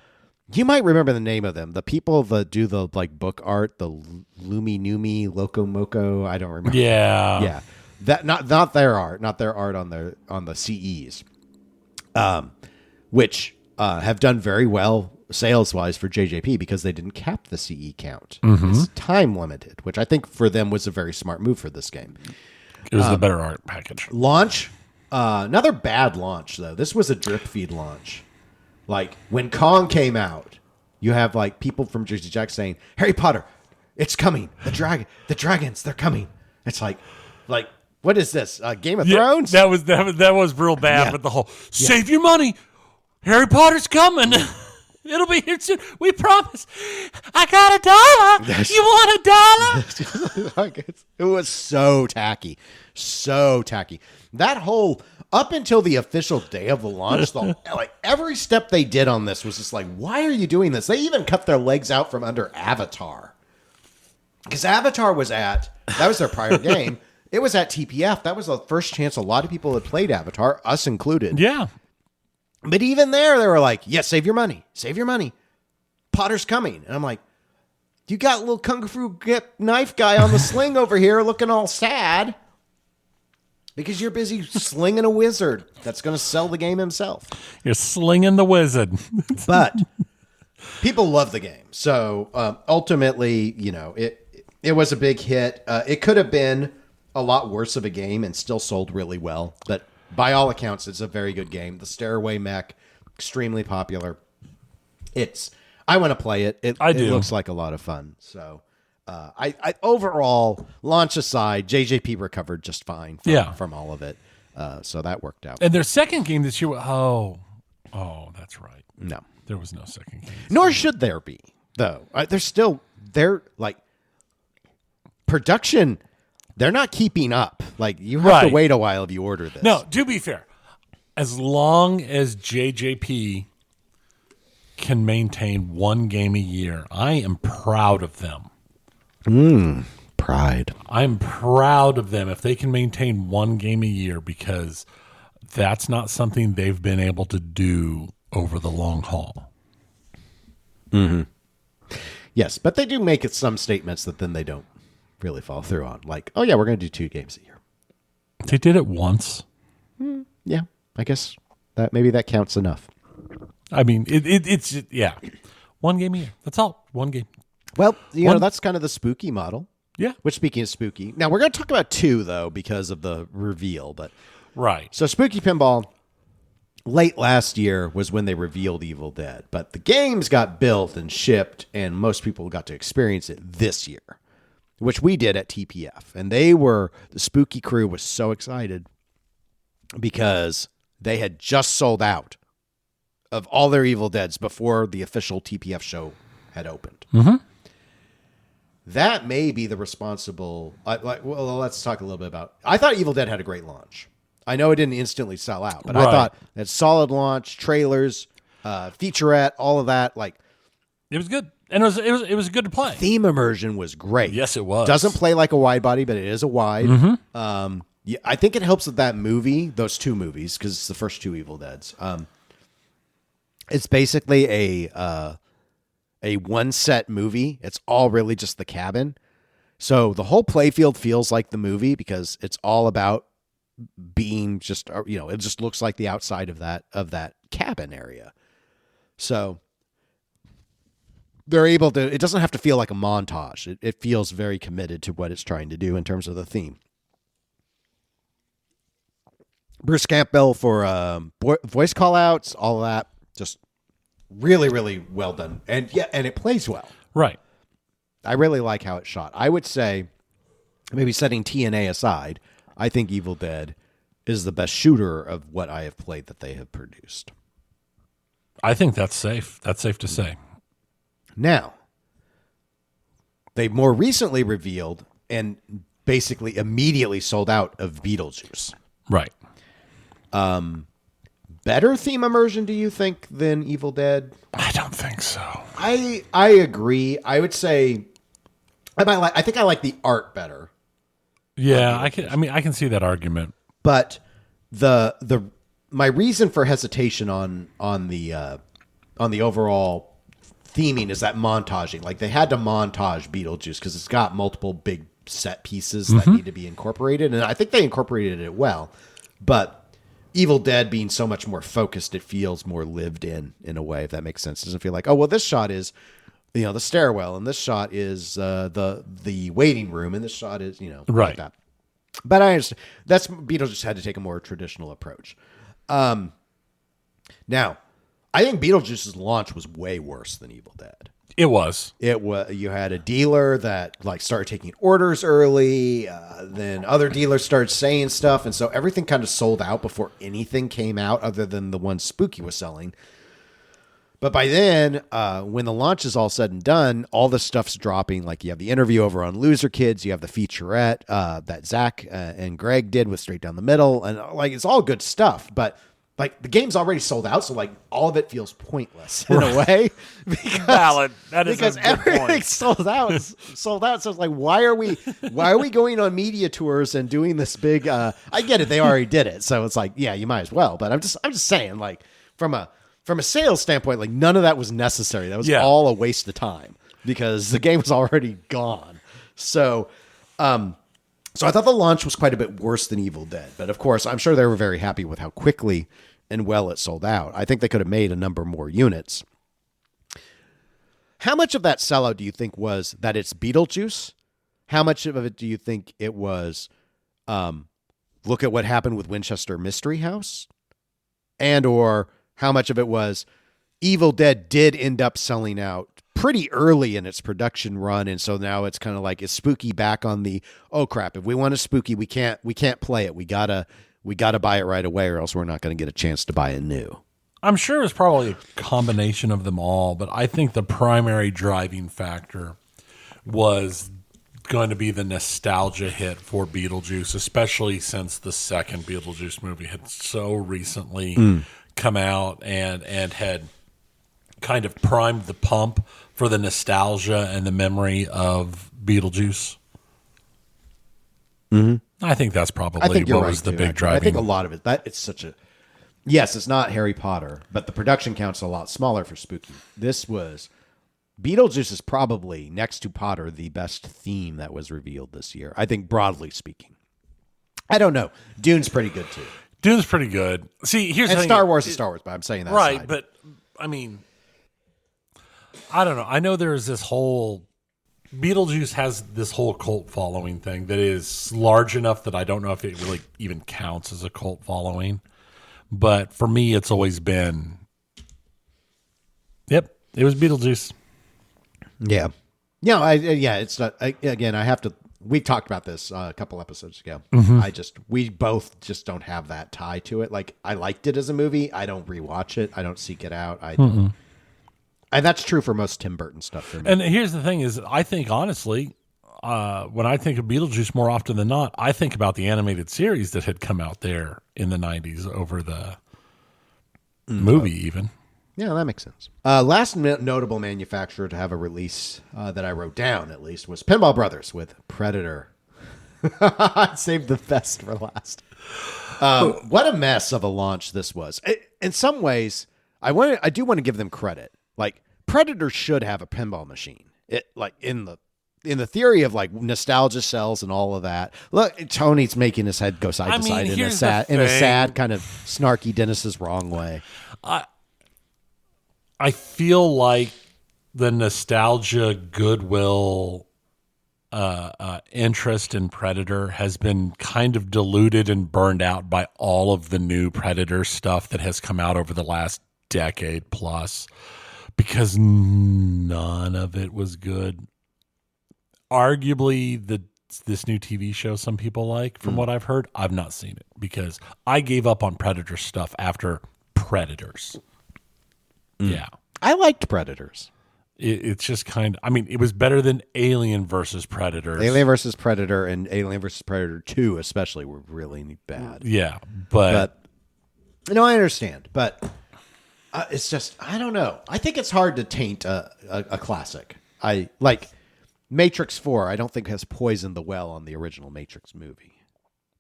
You might remember the name of them. The people that do the like book art, the Lumi Numi Loco Moco. I don't remember. Yeah. Yeah. That not their art on the CEs. Which have done very well sales-wise for JJP because they didn't cap the CE count. It's time limited, which I think for them was a very smart move for this game. It was the better art package. Launch, another bad launch, though. This was a drip feed launch. Like, when Kong came out, you have, like, people from Jersey Jack saying, Harry Potter, it's coming. The dragons, they're coming. It's like, what is this? Game of Thrones? That was real bad with the whole, save your money. Harry Potter's coming. It'll be here soon. We promise. I got $1. You want $1? It was so tacky. So tacky. That whole, up until the official day of the launch, like every step they did on this was just like, why are you doing this? They even cut their legs out from under Avatar. Because Avatar that was their prior game. It was at TPF. That was the first chance a lot of people had played Avatar, us included. Yeah. But even there, they were like, yeah, save your money. Save your money. Potter's coming. And I'm like, you got a little kung fu knife guy on the sling over here looking all sad because you're busy slinging a wizard that's going to sell the game himself. You're slinging the wizard. But people love the game. So ultimately, it was a big hit. It could have been a lot worse of a game and still sold really well. But by all accounts, it's a very good game. The Stairway Mech, extremely popular. I want to play it. It looks like a lot of fun. So, I overall, launch aside, JJP recovered just fine from all of it. So that worked out. And their second game this year. Oh, that's right. No, there was no second game. Nor should there be, though. They're like production. They're not keeping up. Like, you have to wait a while if you order this. No, to be fair, as long as JJP can maintain one game a year, I am proud of them. Pride. I'm proud of them if they can maintain one game a year, because that's not something they've been able to do over the long haul. Yes, but they do make it some statements that then they don't really follow through on. Like, oh yeah, we're going to do 2 games a year. They did it once. Yeah, I guess maybe that counts enough. I mean, it's 1 game a year. That's all. 1 game. Well, you know, that's kind of the spooky model. Yeah. Which, speaking of spooky, now we're going to talk about 2 though because of the reveal. But right. So Spooky Pinball, late last year was when they revealed Evil Dead, but the games got built and shipped, and most people got to experience it this year, which we did at TPF. And the spooky crew was so excited because they had just sold out of all their Evil Deads before the official TPF show had opened. That may be the responsible. Well, let's talk a little bit about. I thought Evil Dead had a great launch. I know it didn't instantly sell out, but I thought that solid launch, trailers, featurette, all of that, like it was good, and it was good to play. Theme immersion was great. Yes, it was. Doesn't play like a wide body, but it is a wide. Yeah, I think it helps with that movie, those 2 movies, because it's the first 2 Evil Deads. It's basically a one set movie. It's all really just the cabin. So the whole playfield feels like the movie because it's all about being just, it just looks like the outside of that cabin area. So they're able to, it doesn't have to feel like a montage. It feels very committed to what it's trying to do in terms of the theme. Bruce Campbell for voice call outs, all of that. Just really, really well done. And it plays well. Right. I really like how it's shot. I would say, maybe setting TNA aside, I think Evil Dead is the best shooter of what I have played that they have produced. I think that's safe. That's safe to say. Now, they more recently revealed and basically immediately sold out of Beetlejuice. Right. Better theme immersion, do you think, than Evil Dead? I don't think so. I agree. I would say I think I like the art better. Yeah, I can see that argument. But my reason for hesitation on the overall theming is that montaging. Like they had to montage Beetlejuice because it's got multiple big set pieces that need to be incorporated, and I think they incorporated it well. But Evil Dead being so much more focused, it feels more lived in a way, if that makes sense. It doesn't feel like, oh well, this shot is the stairwell, and this shot is the waiting room, and this shot is right. Like that. But I understand that's Beetlejuice had to take a more traditional approach. Now, I think Beetlejuice's launch was way worse than Evil Dead. It was. You had a dealer that started taking orders early. Then other dealers started saying stuff, and so everything kind of sold out before anything came out, other than the one Spooky was selling. But by then, when the launch is all said and done, all the stuff's dropping. Like you have the interview over on Loser Kids, you have the featurette that Zach and Greg did with Straight Down the Middle, and it's all good stuff. But the game's already sold out, so all of it feels pointless in a way. Valid. That is because a good everything point. sold out. So it's like, why are we going on media tours and doing this big? I get it, they already did it, so it's like, yeah, you might as well. But I'm just saying, from a sales standpoint, none of that was necessary. That was all a waste of time because the game was already gone. So I thought the launch was quite a bit worse than Evil Dead. But of course, I'm sure they were very happy with how quickly and well it sold out. I think they could have made a number more units. How much of that sellout do you think was that it's Beetlejuice? How much of it do you think it was look at what happened with Winchester Mystery House? And or how much of it was Evil Dead did end up selling out pretty early in its production run, and so now it's kind of like, is Spooky back on the, oh crap, if we want a Spooky, we can't play it. We gotta buy it right away, or else we're not going to get a chance to buy it new. I'm sure it was probably a combination of them all, but I think the primary driving factor was going to be the nostalgia hit for Beetlejuice, especially since the second Beetlejuice movie had so recently come out and had kind of primed the pump for the nostalgia and the memory of Beetlejuice. Mm-hmm. I think that's probably what was the big driving. I think a lot of it, it's such a, yes, it's not Harry Potter, but the production count's a lot smaller for Spooky. Beetlejuice is probably, next to Potter, the best theme that was revealed this year. I think, broadly speaking. I don't know. Dune's pretty good too. Dune's pretty good. See, here's the thing. Star Wars is Star Wars, but I'm saying that right. Aside. But I mean, I don't know. I know there's this whole Beetlejuice has this whole cult following thing that is large enough that I don't know if it really even counts as a cult following. But for me, it's always been, it was Beetlejuice. Yeah. It's not, again, I have to, we talked about this a couple episodes ago. Mm-hmm. We both just don't have that tie to it. I liked it as a movie. I don't rewatch it. I don't seek it out. And that's true for most Tim Burton stuff for me. And here's the thing is, I think, honestly, when I think of Beetlejuice more often than not, I think about the animated series that had come out there in the 90s over the movie even. Yeah, that makes sense. Last notable manufacturer to have a release that I wrote down, at least, was Pinball Brothers with Predator. I saved the best for last. What a mess of a launch this was. In some ways, I do want to give them credit. Predator should have a pinball machine. In the theory of nostalgia sells and all of that. Look, Tony's making his head go side to side in a sad kind of snarky Dennis is wrong way. I feel like the nostalgia, goodwill, interest in Predator has been kind of diluted and burned out by all of the new Predator stuff that has come out over the last decade plus, because none of it was good. Arguably, this new TV show some people like, from what I've heard, I've not seen it because I gave up on Predator stuff after Predators. Yeah. I liked Predators. It's just kind of, I mean, it was better than Alien versus Predators. Alien versus Predator and Alien versus Predator 2 especially were really bad. Yeah, but I understand. But it's just, I don't know. I think it's hard to taint a classic. Matrix 4, I don't think has poisoned the well on the original Matrix movie.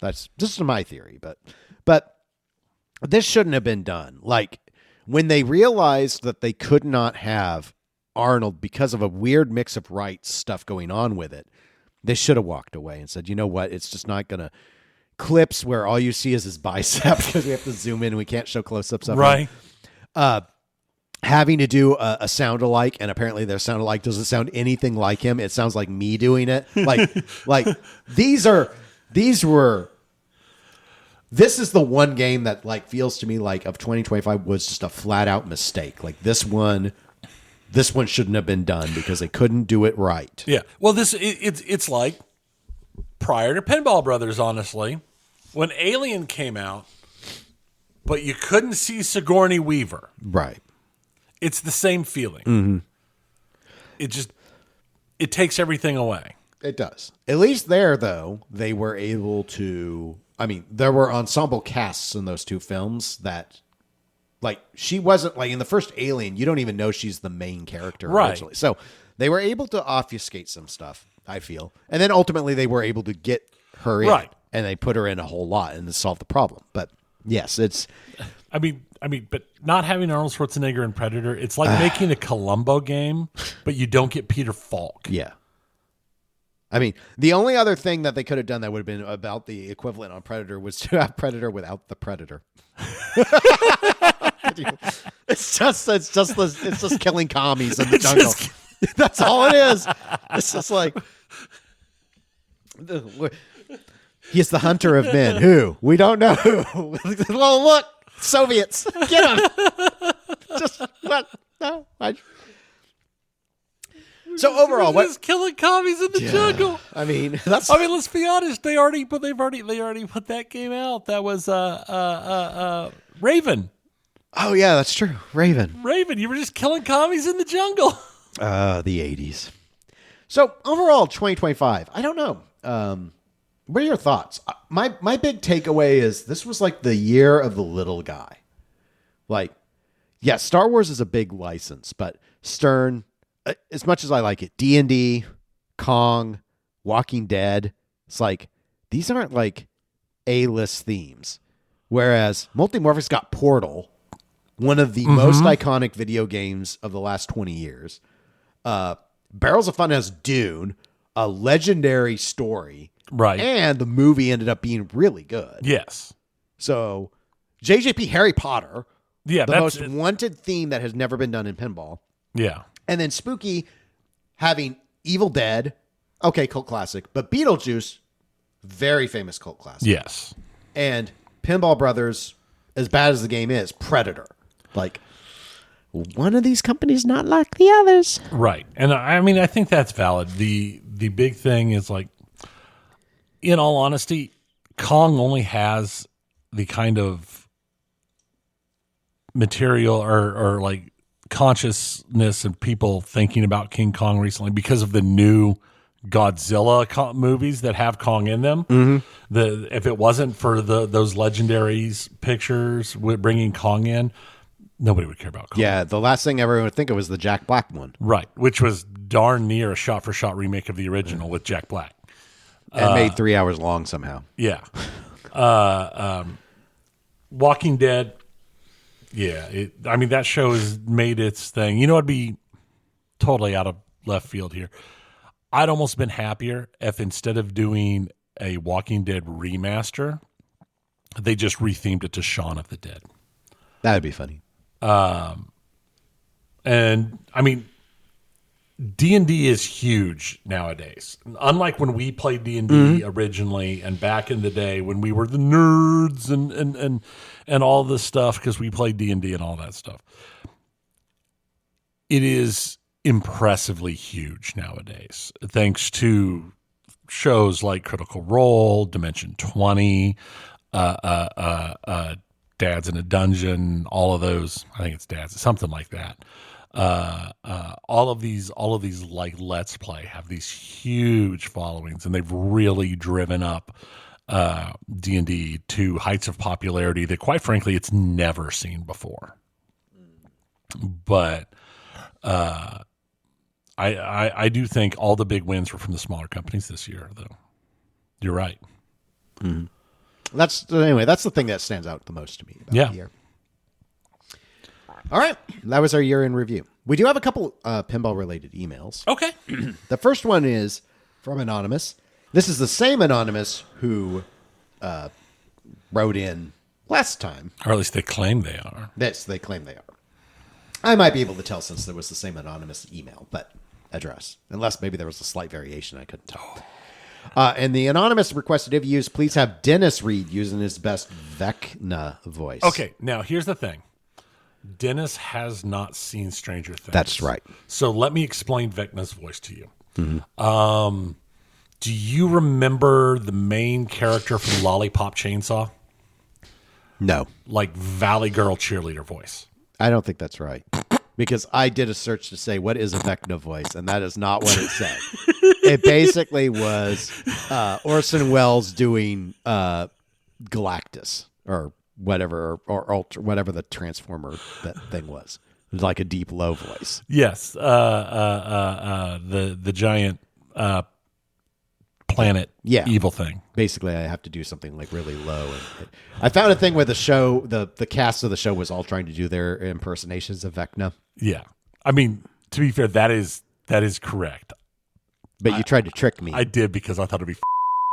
That's just my theory. But this shouldn't have been done. When they realized that they could not have Arnold, because of a weird mix of rights stuff going on with it, they should have walked away and said, you know what, it's just not going to clips where all you see is his bicep because we have to zoom in and we can't show close-ups of right. him. Having to do a sound alike, and apparently their sound alike doesn't sound anything like him. It sounds like me doing it. Like this is the one game that like feels to me like of 2025 was just a flat out mistake. Like this one shouldn't have been done because they couldn't do it right. Yeah. Well, it's like prior to Pinball Brothers, honestly, when Alien came out, but you couldn't see Sigourney Weaver. Right. It's the same feeling. Mm-hmm. It takes everything away. It does. At least there, though, they were able to. I mean, there were ensemble casts in those two films that, like, she wasn't like in the first Alien. You don't even know she's the main character originally. So they were able to obfuscate some stuff, I feel, and then ultimately they were able to get her in, right, and they put her in a whole lot and to solve the problem. But yes, it's. I mean, but not having Arnold Schwarzenegger in Predator, it's like making a Columbo game, but you don't get Peter Falk. Yeah. I mean, the only other thing that they could have done that would have been about the equivalent on Predator was to have Predator without the Predator. It's just killing commies in the jungle. That's all it is. It's just like he's the hunter of men. Who? We don't know who. Well, look. Soviets, get them! Just what? No, So overall, what? Just killing commies in the jungle. I mean, that's. I mean, let's be honest. They already put that game out. That was Raven. Oh yeah, that's true. Raven. You were just killing commies in the jungle. The 80s. So overall, 2025. I don't know. What are your thoughts? My big takeaway is this was like the year of the little guy. Like, yeah, Star Wars is a big license, but Stern, as much as I like it, D&D, Kong, Walking Dead, it's like, these aren't like A-list themes. Whereas Multimorphic's got Portal, one of the most iconic video games of the last 20 years. Barrels of Fun has Dune, a legendary story. Right. And the movie ended up being really good. Yes. So, JJP Harry Potter. Yeah, the most wanted theme that has never been done in pinball. Yeah. And then Spooky having Evil Dead. Okay, cult classic. But Beetlejuice, very famous cult classic. Yes. And Pinball Brothers, as bad as the game is, Predator. Like, one of these companies not like the others. Right. And I mean, I think that's valid. The big thing is like, in all honesty, Kong only has the kind of material or like consciousness of people thinking about King Kong recently because of the new Godzilla movies that have Kong in them. Mm-hmm. If it wasn't for those legendaries pictures with bringing Kong in, nobody would care about Kong. Yeah, the last thing everyone would think of was the Jack Black one. Right, which was darn near a shot-for-shot remake of the original with Jack Black. And made 3 hours long somehow. Yeah. Walking Dead. Yeah. I mean, that show has made its thing. You know, I'd be totally out of left field here. I'd almost been happier if instead of doing a Walking Dead remaster, they just rethemed it to Shaun of the Dead. That would be funny. And I mean, D&D is huge nowadays. Unlike when we played D&D originally and back in the day when we were the nerds and all this stuff because we played D&D and all that stuff. It is impressively huge nowadays thanks to shows like Critical Role, Dimension 20, Dads in a Dungeon, all of those. I think it's Dads, something like that. All of these like Let's Play have these huge followings, and they've really driven up D&D to heights of popularity that, quite frankly, it's never seen before. But I do think all the big wins were from the smaller companies this year, though. You're right. Mm-hmm. That's the thing that stands out the most to me about the year. All right, that was our year in review. We do have a couple pinball-related emails. Okay. The first one is from Anonymous. This is the same Anonymous who wrote in last time. Or at least they claim they are. Yes, they claim they are. I might be able to tell since there was the same anonymous email, but address. Unless maybe there was a slight variation, I couldn't tell. And the Anonymous requested if you use, please have Dennis read using his best Vecna voice. Okay, now here's the thing. Dennis has not seen Stranger Things. That's right. So let me explain Vecna's voice to you. Mm-hmm. Do you remember the main character from Lollipop Chainsaw? No. Like Valley Girl cheerleader voice. I don't think that's right. Because I did a search to say, what is a Vecna voice? And that is not what it said. It basically was Orson Welles doing Galactus or whatever, or Ultra, whatever the Transformer that thing was. It was like a deep, low voice. Yes. The giant planet evil thing. Basically, I have to do something like really low. And I found a thing where the show, the cast of the show was all trying to do their impersonations of Vecna. Yeah. I mean, to be fair, that is correct. But you tried to trick me. I did because I thought it'd be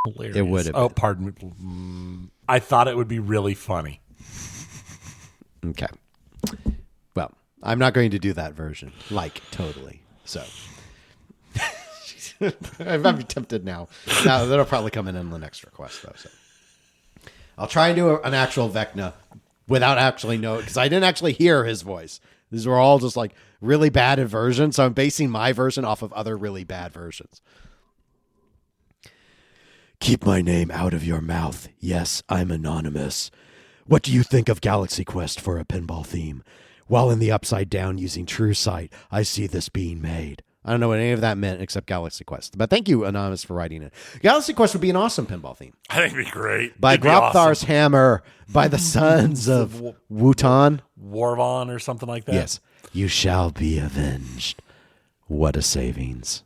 hilarious. It would have been. Oh, pardon me. I thought it would be really funny. Okay. Well, I'm not going to do that version. Like, totally. So. I'm tempted now. Now, that'll probably come in the next request, though. So. I'll try and do an actual Vecna without actually knowing, because I didn't actually hear his voice. These were all just like really bad versions, so I'm basing my version off of other really bad versions. Keep my name out of your mouth. Yes, I'm anonymous. What do you think of Galaxy Quest for a pinball theme? While in the Upside Down using True Sight, I see this being made. I don't know what any of that meant except Galaxy Quest. But thank you, Anonymous, for writing it. Galaxy Quest would be an awesome pinball theme. I think it'd be great. By Gropthar's Hammer, by the Sons of Wutan. Warvon or something like that. Yes. You shall be avenged. What a savings.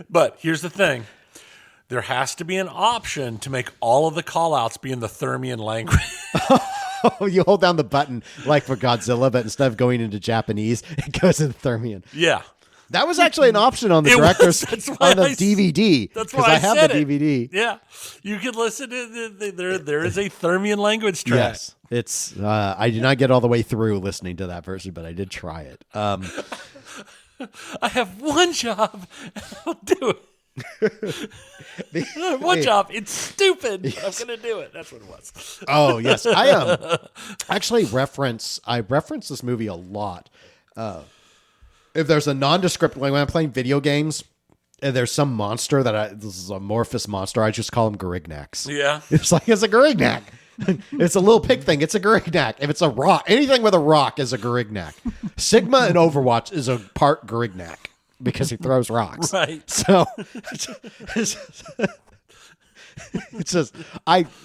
But here's the thing. There has to be an option to make all of the call-outs be in the Thermian language. Oh, you hold down the button like for Godzilla, but instead of going into Japanese, it goes in Thermian. Yeah. That was actually an option on the director's on the DVD. That's why I have the DVD. Yeah, you can listen to there is a Thermian language track. Yes, it's. I did not get all the way through listening to that version, but I did try it. I have one job. I'll do it. One job. It's stupid. But I'm going to do it. That's what it was. Oh yes, I actually reference this movie a lot. If there's a nondescript, like when I'm playing video games, and there's some monster this is a amorphous monster, I just call them Garignacs. Yeah. It's like, it's a Garignac. It's a little pig thing. It's a Garignac. If it's a rock, anything with a rock is a Garignac. Sigma in Overwatch is a part Garignac because he throws rocks. Right. So, it's just,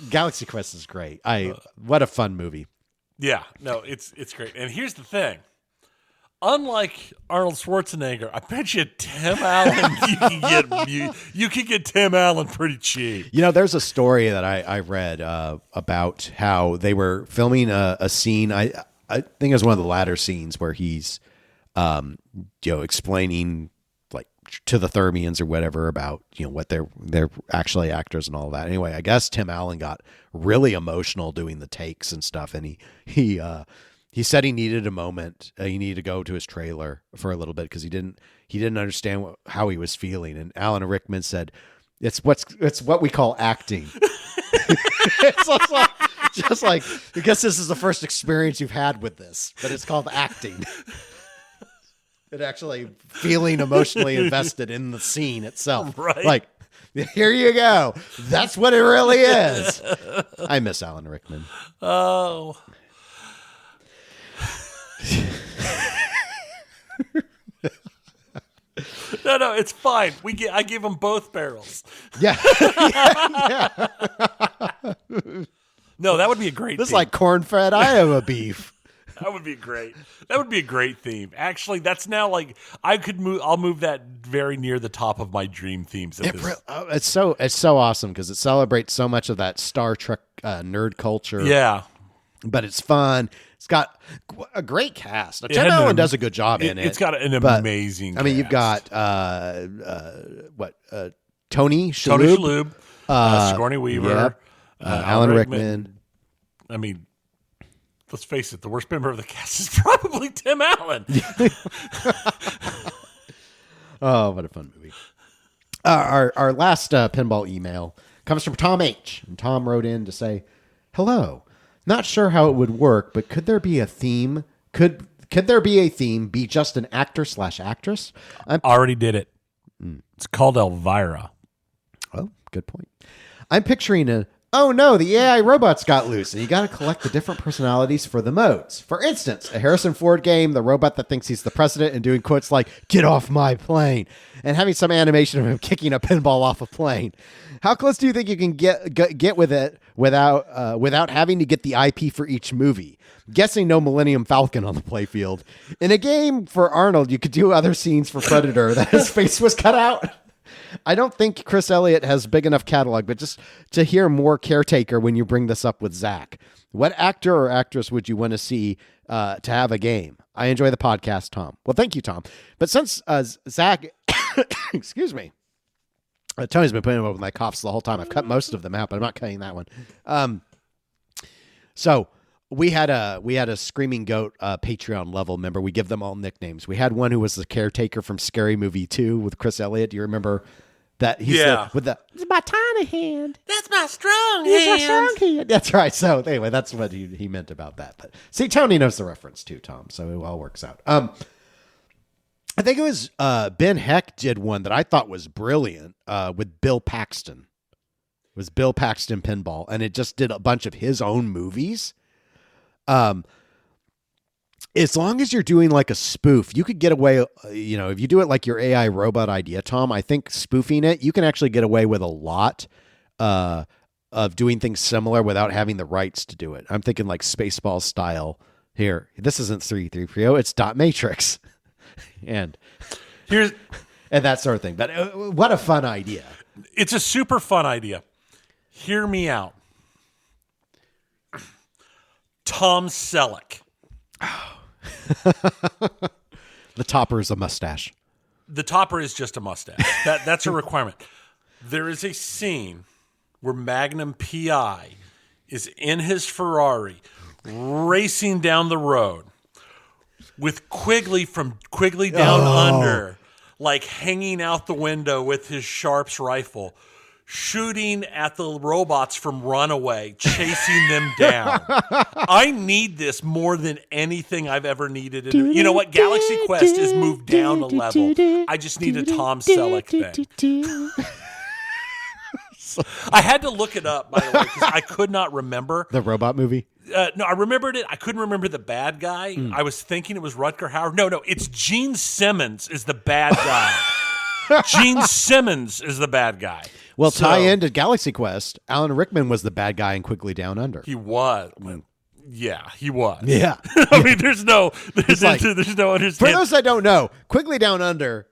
Galaxy Quest is great. What a fun movie. Yeah. No, it's great. And here's the thing. Unlike Arnold Schwarzenegger, I bet you Tim Allen, you can get Tim Allen pretty cheap. You know, there's a story that I read about how they were filming a scene. I think it was one of the latter scenes where he's, explaining like to the Thermians or whatever about what they're actually actors and all that. Anyway, I guess Tim Allen got really emotional doing the takes and stuff, and he said he needed a moment. He needed to go to his trailer for a little bit because he didn't understand how he was feeling. And Alan Rickman said, "It's what we call acting." It's just like I guess this is the first experience you've had with this, but it's called acting. It actually feeling emotionally invested in the scene itself, right? Like, here you go. That's what it really is. I miss Alan Rickman. Oh. No, it's fine. I gave them both barrels. Yeah. No, that would be a great This is theme. like corn-fed Iowa beef. That would be great. That would be a great theme. Actually, that's now like I'll move that very near the top of my dream themes. It's so awesome because it celebrates so much of that Star Trek nerd culture. Yeah. But it's fun. It's got a great cast. Tim Allen does a good job in it. It's got an amazing I mean, you've got Tony Shalhoub, Sigourney Weaver, Alan Rickman. I mean, let's face it, the worst member of the cast is probably Tim Allen. Oh, what a fun movie. Our last pinball email comes from Tom H. And Tom wrote in to say, hello. Not sure how it would work, but could there be a theme? Could there be a theme be just an actor/actress? I already did it. It's called Elvira. Oh, good point. I'm picturing oh no, the AI robots got loose, and you got to collect the different personalities for the modes. For instance, a Harrison Ford game, the robot that thinks he's the president and doing quotes like, get off my plane, and having some animation of him kicking a pinball off a plane. How close do you think you can get with it without having to get the IP for each movie? Guessing no Millennium Falcon on the playfield. In a game for Arnold, you could do other scenes for Predator that his face was cut out. I don't think Chris Elliott has big enough catalog, but just to hear more Caretaker when you bring this up with Zach. What actor or actress would you want to see to have a game? I enjoy the podcast, Tom. Well, thank you, Tom. But since Zach, excuse me, Tony's been putting up with my coughs the whole time. I've cut most of them out, but I'm not cutting that one. So we had a Screaming Goat Patreon level member. We give them all nicknames. We had one who was the caretaker from Scary Movie 2 with Chris Elliott. Do you remember that? He's it's my tiny hand. That's my strong hand. It's my strong hand. That's right. So anyway, that's what he meant about that. But see, Tony knows the reference too, Tom. So it all works out. I think it was Ben Heck did one that I thought was brilliant with Bill Paxton. It was Bill Paxton Pinball, and it just did a bunch of his own movies. As long as you're doing like a spoof, you could get away, if you do it like your AI robot idea, Tom, I think spoofing it, you can actually get away with a lot of doing things similar without having the rights to do it. I'm thinking like Spaceball style here. This isn't 330, it's Dot Matrix. and that sort of thing. But what a fun idea. It's a super fun idea. Hear me out. Tom Selleck. The topper is a mustache. The topper is just a mustache. That's a requirement. There is a scene where Magnum P.I. is in his Ferrari racing down the road with Quigley from Quigley Down Under, like hanging out the window with his Sharps rifle, shooting at the robots from Runaway, chasing them down. I need this more than anything I've ever needed. You know what? Galaxy Quest is moved down a level. I just need a Tom Selleck thing. I had to look it up, by the way, because I could not remember. The robot movie? No, I remembered it. I couldn't remember the bad guy. I was thinking it was Rutger Hauer. No, it's Gene Simmons is the bad guy. Gene Simmons is the bad guy. Well, tie into Galaxy Quest, Alan Rickman was the bad guy in Quigley Down Under. He was. Yeah, he was. Yeah. I mean, there's no understanding. For those that don't know, Quigley Down Under,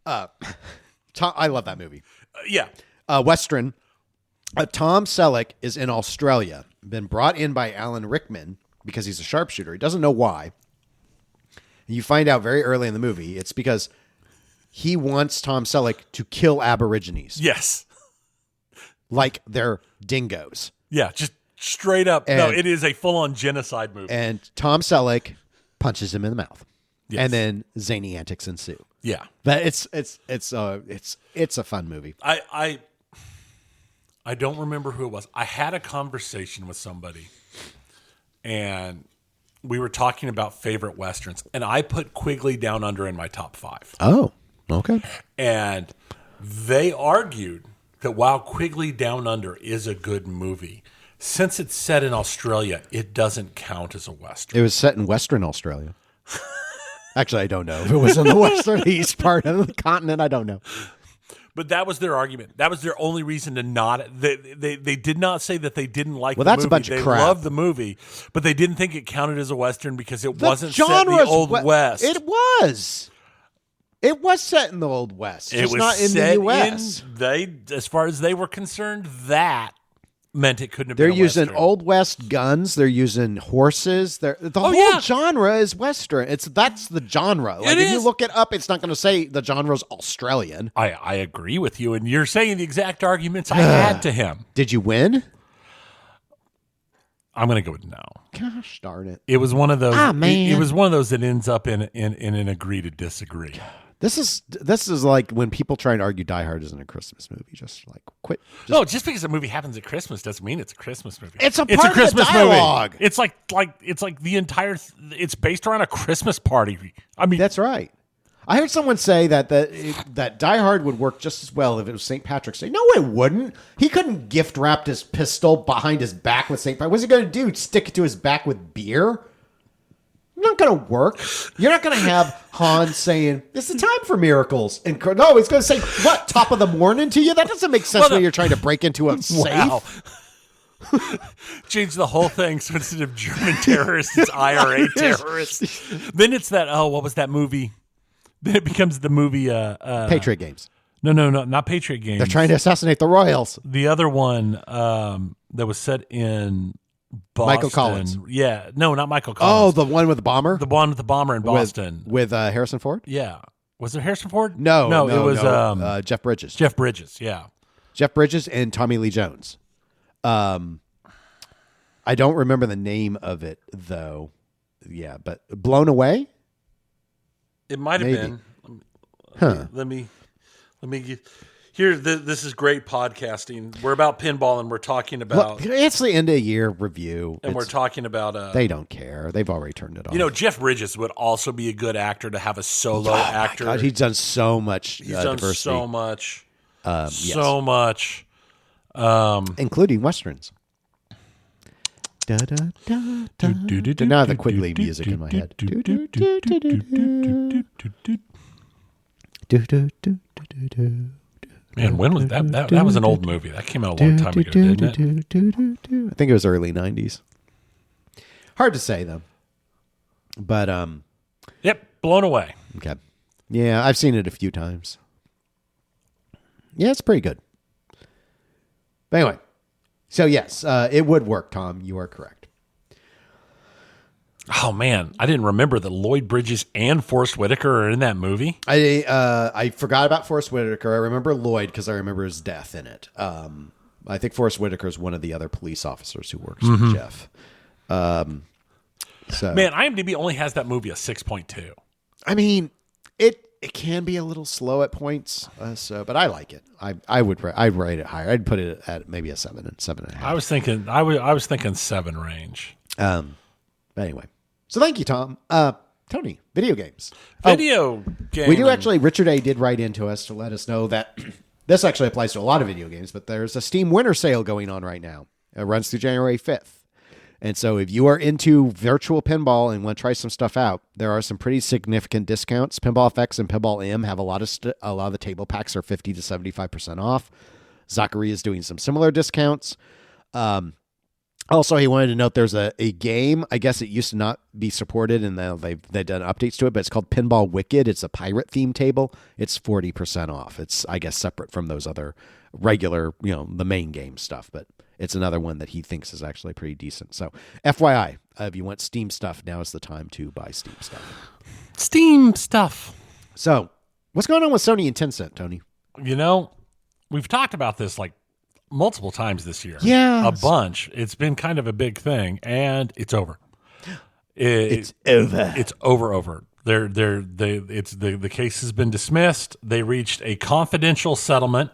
I love that movie. Yeah. Western. Tom Selleck is in Australia, been brought in by Alan Rickman because he's a sharpshooter. He doesn't know why. And you find out very early in the movie, it's because he wants Tom Selleck to kill Aborigines. Yes. Like they're dingoes. Yeah, just straight up. No, it is a full-on genocide movie. And Tom Selleck punches him in the mouth. Yes. And then zany antics ensue. Yeah. But it's a fun movie. I don't remember who it was. I had a conversation with somebody, and we were talking about favorite Westerns, and I put Quigley Down Under in my top 5. Oh, okay. And they argued that while Quigley Down Under is a good movie, since it's set in Australia, it doesn't count as a Western. It was set in Western Australia. Actually, I don't know. If it was in the western east part of the continent, I don't know. But that was their argument. That was their only reason to not. They did not say that they didn't like the movie. Well, that's a bunch of crap. They loved the movie, but they didn't think it counted as a Western because it wasn't set in the Old West. It was. It was set in the Old West. It was not in the U.S. As far as they were concerned, that meant it couldn't have They're been a using Western. Old West guns. They're using horses. The whole genre is Western. That's the genre. Like if you look it up, it's not going to say the genre's Australian. I agree with you, and you're saying the exact arguments I had to him. Did you win? I'm going to go with no. Gosh darn it! It was one of those. Man. It was one of those that ends up in an agree to disagree. This is like when people try and argue Die Hard isn't a Christmas movie. Just like quit. Just because a movie happens at Christmas doesn't mean it's a Christmas movie. It's a Christmas dialogue. Movie. It's like the entire. It's based around a Christmas party. I mean, that's right. I heard someone say that Die Hard would work just as well if it was St. Patrick's Day. No, it wouldn't. He couldn't gift wrap his pistol behind his back with St. Patrick. What's he going to do? Stick it to his back with beer? Not going to work. You're not going to have Han saying, "It's the time for miracles." And no, he's going to say, "What, top of the morning to you?" That doesn't make sense when you're trying to break into a safe. Wow. Change the whole thing. So instead of German terrorists, it's IRA terrorists. Then it's that, what was that movie? Then it becomes the movie... Patriot Games. No, not Patriot Games. They're trying to assassinate the royals. The other one that was set in... Boston. Michael Collins. Yeah. No, not Michael Collins. Oh, the one with the bomber? The one with the bomber in Boston. With Harrison Ford? Yeah. Was it Harrison Ford? No, it was Jeff Bridges. Jeff Bridges, yeah. Jeff Bridges and Tommy Lee Jones. I don't remember the name of it, though. Yeah, but Blown Away? It might have been. Let me get... Here, this is great podcasting. We're about pinball, and we're talking about... Look, it's the end of year review. And we're talking about... they don't care. They've already turned it off. Jeff Bridges would also be a good actor to have a solo actor. My God, he's done so much He's done diversity. so much. Yes. So much. Including Westerns. Da, da, da, da. Now I have the Quigley music in my head. Man, when was that? That was an old movie. That came out a long time ago, didn't it? I think it was early 90s. Hard to say, though. But, Yep, Blown Away. Okay. Yeah, I've seen it a few times. Yeah, it's pretty good. But anyway. So, yes, it would work, Tom. You are correct. Oh, man. I didn't remember that Lloyd Bridges and Forrest Whitaker are in that movie. I forgot about Forrest Whitaker. I remember Lloyd because I remember his death in it. I think Forrest Whitaker is one of the other police officers who works with Jeff. So, man, IMDb only has that movie a 6.2. I mean, it can be a little slow at points, but I like it. I'd rate it higher. I'd put it at maybe a 7 and 7.5. I was thinking 7 range. But anyway. So thank you, Tom. Tony, video games. Video games. We do actually, Richard A. did write into us to let us know that this actually applies to a lot of video games, but there's a Steam winter sale going on right now. It runs through January 5th. And so if you are into virtual pinball and want to try some stuff out, there are some pretty significant discounts. Pinball FX and Pinball M have a lot of the table packs are 50 to 75% off. Zachary is doing some similar discounts. Also, he wanted to note there's a game. I guess it used to not be supported, and now they've done updates to it, but it's called Pinball Wicked. It's a pirate theme table. It's 40% off. It's, I guess, separate from those other regular, the main game stuff, but it's another one that he thinks is actually pretty decent. So, FYI, if you want Steam stuff, now is the time to buy Steam stuff. Steam stuff. So, what's going on with Sony and Tencent, Tony? We've talked about this multiple times this year. Yeah. A bunch. It's been kind of a big thing, and it's over. It's over. It's over. The case has been dismissed. They reached a confidential settlement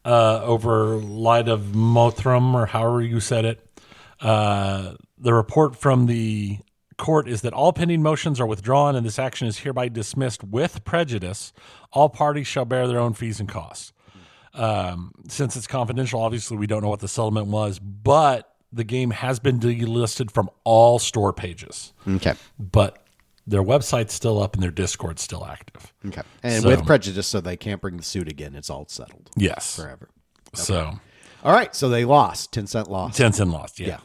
over Light of Mothram, or however you said it. The report from the court is that all pending motions are withdrawn, and this action is hereby dismissed with prejudice. All parties shall bear their own fees and costs. Since it's confidential, obviously we don't know what the settlement was, but the game has been delisted from all store pages. Okay. But their website's still up and their Discord's still active. Okay. And with prejudice, so they can't bring the suit again. It's all settled. Yes. Forever. Okay. So. All right. So they lost. Tencent lost. Yeah.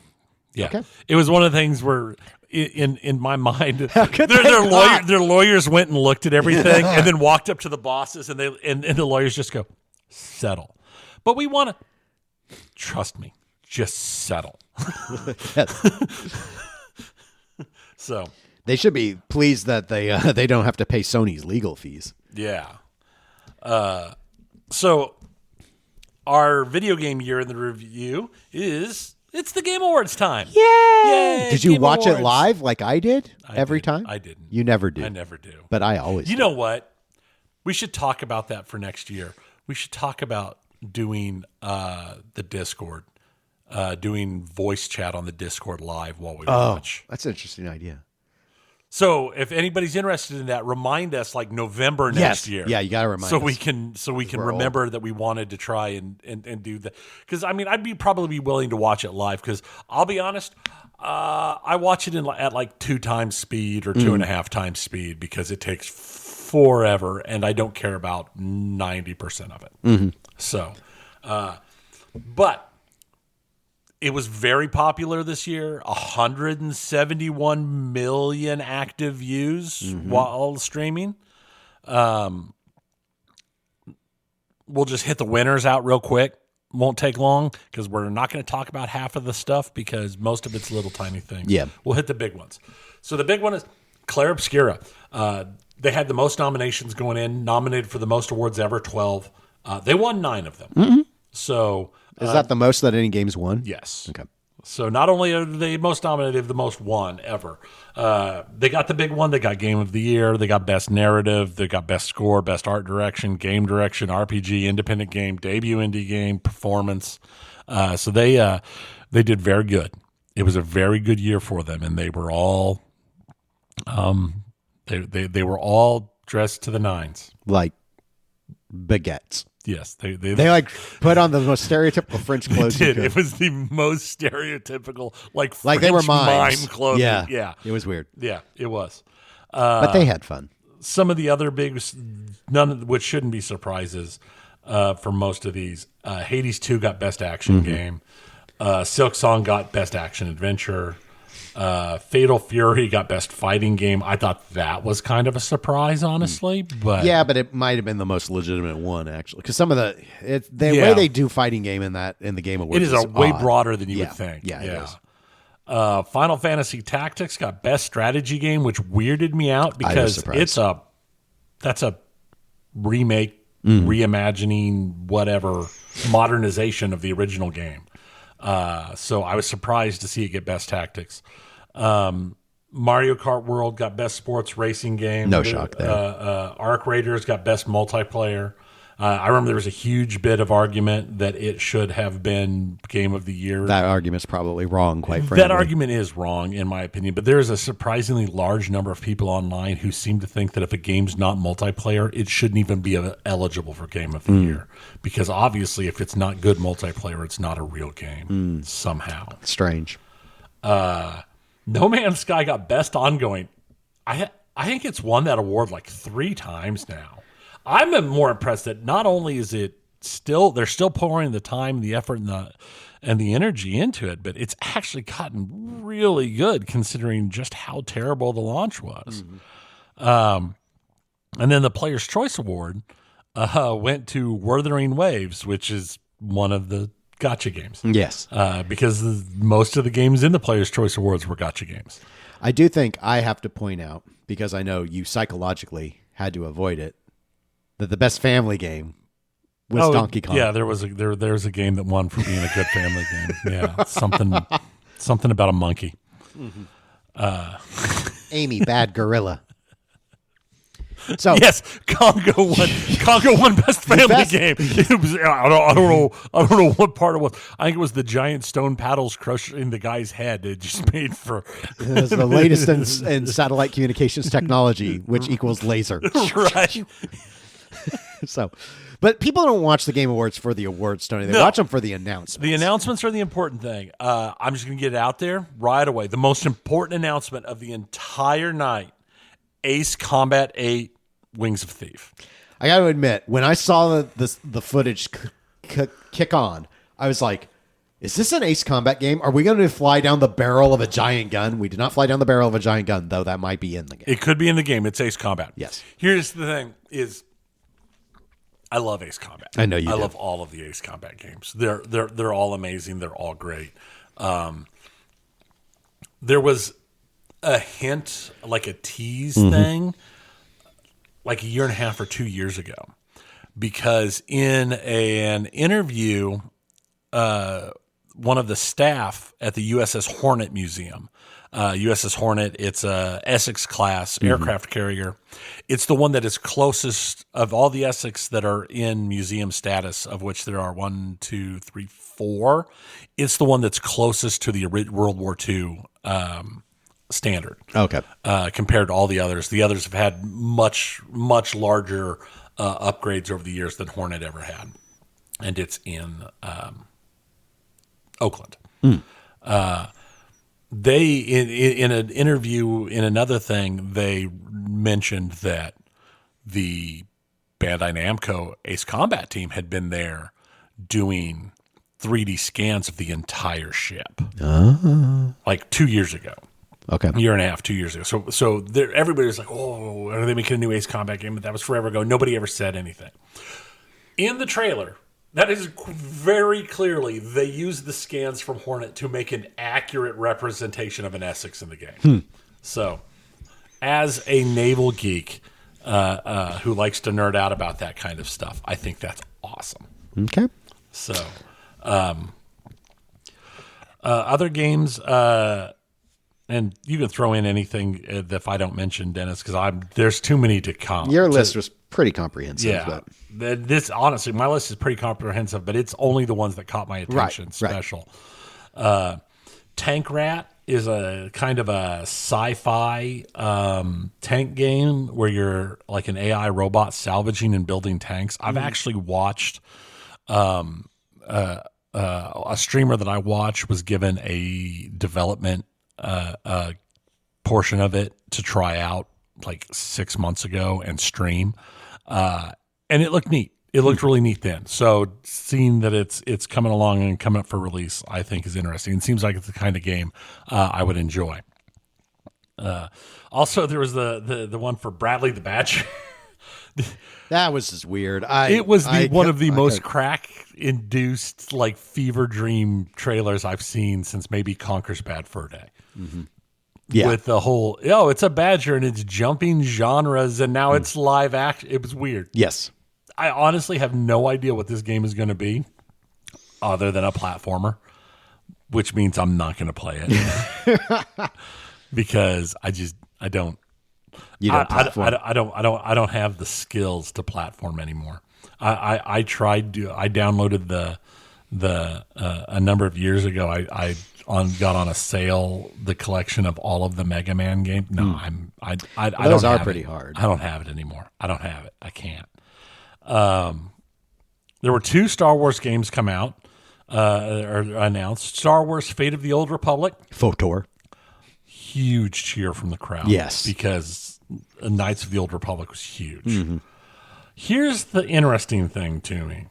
Okay. It was one of the things where in my mind, their lawyers went and looked at everything and then walked up to the bosses and the lawyers just go, settle. But we want to trust me. just settle. So they should be pleased that they don't have to pay Sony's legal fees. Yeah. So our video game year in the review is it's the Game Awards time. Yay! Did you Game watch Awards. it live like I did every time? I didn't. You never do. I never do. But I always You do. know what? We should talk about that for next year. We should talk about doing the Discord, doing voice chat on the Discord live while we watch. That's an interesting idea. So if anybody's interested in that, remind us like November next year. Yeah, you got to remind us. So we can remember that we wanted to try and do that. Because I mean, probably be willing to watch it live. Because I'll be honest, I watch it at like 2 times speed or 2.5 times speed because it takes forever, and I don't care about 90% of it. So, but. It was very popular this year. 171 million active views while streaming. We'll just hit the winners out real quick. Won't take long because we're not going to talk about half of the stuff because most of it's little tiny things. Yeah. We'll hit the big ones. So the big one is Claire Obscura. They had the most nominations going in, nominated for the most awards ever, 12. They won 9 of them. So... Is that the most that any game's won? Yes. Okay. So not only are they most nominated, the most won ever. They got the big one. They got Game of the Year. They got Best Narrative. They got Best Score, Best Art Direction, Game Direction, RPG, Independent Game, Debut Indie Game, Performance. So they did very good. It was a very good year for them, and they were all they were all dressed to the nines, like baguettes. Yes, they like put on the most stereotypical French clothes. They did. It was the most stereotypical, like French they were mime clothing. Yeah, it was weird. Yeah, it was. But they had fun. Some of the other big, none of which shouldn't be surprises for most of these. Hades 2 got Best Action Game. Silk Song got Best Action Adventure. Fatal Fury got Best Fighting Game. I thought that was kind of a surprise, honestly. But but it might have been the most legitimate one actually, because some of the way they do fighting game in the Game Awards, it is way broader than you would think. Yeah, it is. Final Fantasy Tactics got Best Strategy Game, which weirded me out because that's a remake, reimagining, whatever modernization of the original game. So I was surprised to see it get Best Tactics. Mario Kart World got Best Sports Racing Game. No shock there. Arc Raiders got Best Multiplayer. I remember there was a huge bit of argument that it should have been Game of the Year. That argument's probably wrong, quite frankly. That argument is wrong, in my opinion, but there is a surprisingly large number of people online who seem to think that if a game's not multiplayer, it shouldn't even be eligible for Game of the Year. Because obviously, if it's not good multiplayer, it's not a real game somehow. Strange. No Man's Sky got Best Ongoing. I think it's won that award like 3 times now. I'm more impressed that not only is it they're still pouring the time, the effort, and the energy into it, but it's actually gotten really good considering just how terrible the launch was. And then the Player's Choice Award went to Wuthering Waves, which is one of the gacha games. Yes. Because most of the games in the Player's Choice Awards were gacha games. I do think I have to point out, because I know you psychologically had to avoid it, that the best family game was Donkey Kong. Yeah, there's a game that won for being a good family game. Yeah, something about a monkey. Amy, bad gorilla. So yes, Congo won best family game. It was, I don't know what part it was. I think it was the giant stone paddles crushing the guy's head. It just made for it was the latest in satellite communications technology, which equals laser. Right. So, but people don't watch the Game Awards for the awards, Tony. They watch them for the announcements. The announcements are the important thing. I'm just going to get it out there right away. The most important announcement of the entire night: Ace Combat 8: Wings of Thief. I got to admit, when I saw the footage kick on, I was like, "Is this an Ace Combat game? Are we going to fly down the barrel of a giant gun?" We did not fly down the barrel of a giant gun, though that might be in the game. It could be in the game. It's Ace Combat. Yes. Here's the thing: is I love Ace Combat. I know you do. I love all of the Ace Combat games. They're all amazing. They're all great. There was a hint, like a tease thing, like a year and a half or 2 years ago, because in an interview, one of the staff at the USS Hornet Museum, USS Hornet, it's a Essex class aircraft carrier. It's the one that is closest of all the Essex that are in museum status, of which there are 1, 2, 3, 4. It's the one that's closest to the World War II standard. Okay. Compared to all the others. The others have had much, much larger upgrades over the years than Hornet ever had. And it's in Oakland. They in an interview in another thing, they mentioned that the Bandai Namco Ace Combat team had been there doing 3D scans of the entire ship, like 2 years ago. Okay, a year and a half, 2 years ago. So everybody was like, "Oh, are they making a new Ace Combat game?" But that was forever ago. Nobody ever said anything. In the trailer, that is very clearly they used the scans from Hornet to make an accurate representation of an Essex in the game. So, as a naval geek who likes to nerd out about that kind of stuff, I think that's awesome. Okay. So, other games, and you can throw in anything if I don't mention, Dennis, because there's too many to come. Your list was pretty comprehensive. Yeah. This honestly, my list is pretty comprehensive, but it's only the ones that caught my attention. Special. Tank Rat is a kind of a sci-fi tank game where you're like an AI robot salvaging and building tanks. I've actually watched a streamer that I watch was given a development portion of it to try out like 6 months ago and stream. And it looked neat. It looked really neat then. So seeing that it's coming along and coming up for release, I think is interesting. It seems like it's the kind of game I would enjoy. Also, there was the one for Bradley the Badger. That was just weird. It was one of the most crack-induced, like fever dream trailers I've seen since maybe Conker's Bad Fur Day. Yeah. With the whole, it's a badger and it's jumping genres and now it's live action. It was weird. Yes. I honestly have no idea what this game is going to be other than a platformer, which means I'm not going to play it because I don't. You don't platform. I don't have the skills to platform anymore. I tried to. I downloaded the a number of years ago. I got on a sale the collection of all of the Mega Man games. No, those are pretty hard. I don't have it anymore. I don't have it. I can't. There were 2 Star Wars games come out or announced. Star Wars: Fate of the Old Republic. Photor. Huge cheer from the crowd. Yes, because Knights of the Old Republic was huge. Here's the interesting thing to me.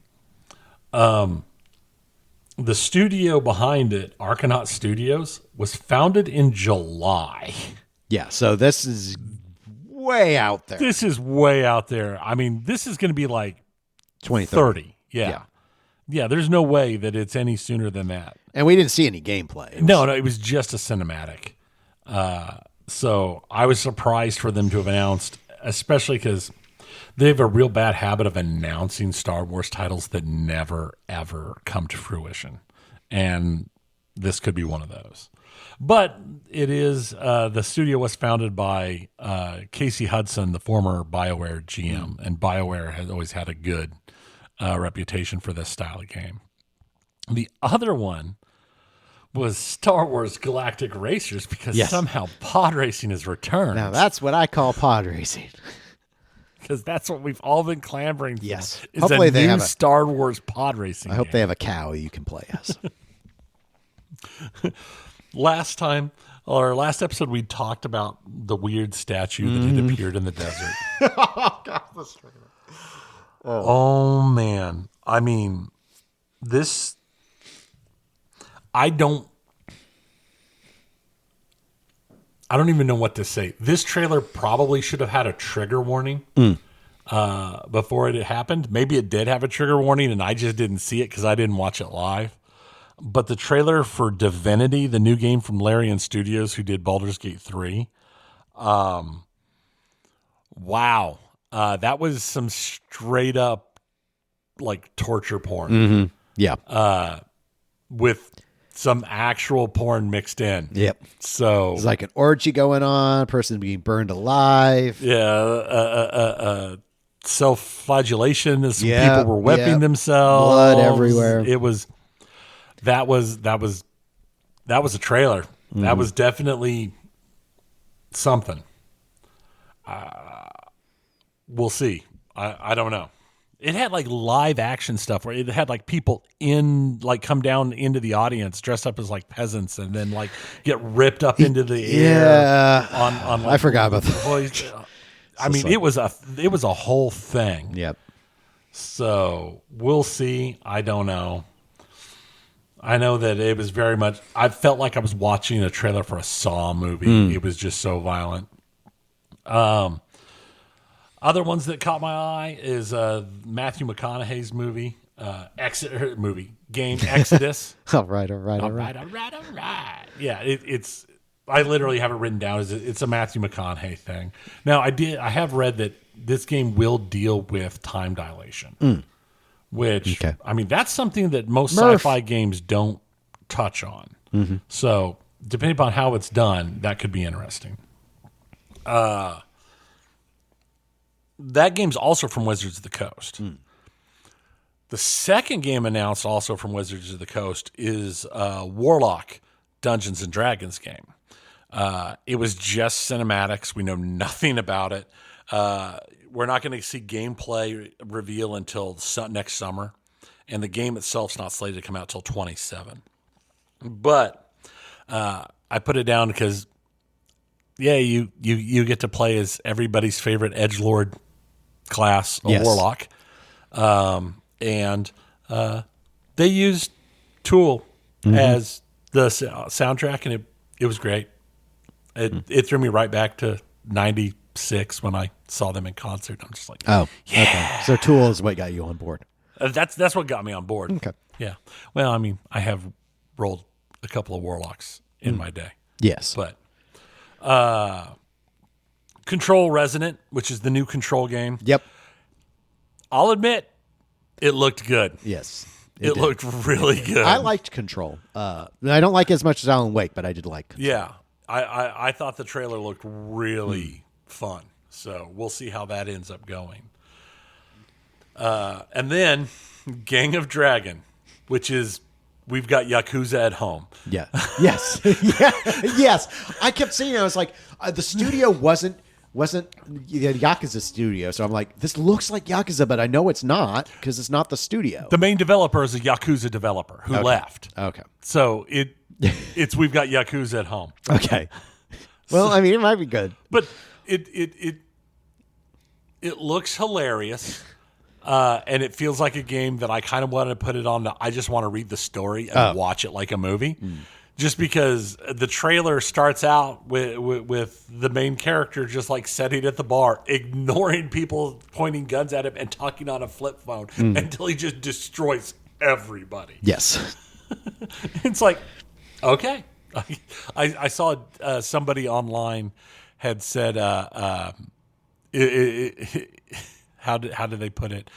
The studio behind it, Argonaut Studios, was founded in July. Yeah, so this is way out there. This is way out there. I mean, this is going to be like 2030. Yeah. Yeah, there's no way that it's any sooner than that. And we didn't see any gameplay. No, it was just a cinematic. So I was surprised for them to have announced, especially because they have a real bad habit of announcing Star Wars titles that never, ever come to fruition. And this could be one of those. But it is, the studio was founded by Casey Hudson, the former BioWare GM. And BioWare has always had a good reputation for this style of game. The other one was Star Wars Galactic Racers because somehow pod racing has returned. Now that's what I call pod racing. Because that's what we've all been clamoring for. Yes. Is hopefully they have a Star Wars pod racing. I hope they have a cow you can play as. Last episode, we talked about the weird statue that had appeared in the desert. Oh, God, that's true. Oh, man. I mean, this... I don't even know what to say. This trailer probably should have had a trigger warning. before it happened. Maybe it did have a trigger warning and I just didn't see it because I didn't watch it live. But the trailer for Divinity, the new game from Larian Studios, who did Baldur's Gate 3, wow. That was some straight up like torture porn. Mm-hmm. Yeah. With some actual porn mixed in. Yep. So it's like an orgy going on, a person being burned alive. Yeah. Self-flagellation. Some people were whipping themselves. Blood everywhere. That was a trailer. Mm-hmm. That was definitely something. We'll see. I don't know. It had like live action stuff where it had like people come down into the audience dressed up as like peasants and then like get ripped up into the air. On like, I forgot about that. I mean, it was a whole thing. Yep. So we'll see. I don't know. I know that it was very much. I felt like I was watching a trailer for a Saw movie. It was just so violent. Other ones that caught my eye is Matthew McConaughey's movie, game Exodus. All right. Yeah, it's. I literally have it written down as it's a Matthew McConaughey thing. Now, I have read that this game will deal with time dilation, which I mean that's something that most sci-fi games don't touch on. Mm-hmm. So, depending upon how it's done, that could be interesting. That game's also from Wizards of the Coast. The second game announced also from Wizards of the Coast is Warlock Dungeons and Dragons game. It was just cinematics. We know nothing about it. We're not going to see gameplay reveal until next summer, and the game itself's not slated to come out till 2027. But I put it down because, you get to play as everybody's favorite edgelord class, a warlock, and they used Tool as the soundtrack, and it was great. It threw me right back to 96 when I saw them in concert. I'm just like, okay. So Tool is what got you on board. That's what got me on board. Okay. Yeah. Well, I mean, I have rolled a couple of warlocks in my day. Yes. But Control Resonant, which is the new Control game. Yep. I'll admit, it looked good. Yes. It looked really good. I liked Control. I don't like it as much as Alan Wake, but I did like Control. Yeah. I thought the trailer looked really fun. So we'll see how that ends up going. And then Gang of Dragon, which is we've got Yakuza at home. Yeah. Yes. Yes. I kept seeing it. I was like, the studio wasn't Yakuza studio. So I'm like, this looks like Yakuza, but I know it's not because it's not the studio. The main developer is a Yakuza developer who left. Okay. So it's we've got Yakuza at home. Okay. Well, I mean, it might be good, but it looks hilarious. And it feels like a game that I kind of want to put it on. I just want to read the story and watch it like a movie. Just because the trailer starts out with the main character just like sitting at the bar, ignoring people pointing guns at him and talking on a flip phone until he just destroys everybody. Yes. It's like, okay. I saw somebody online had said, how did they put it?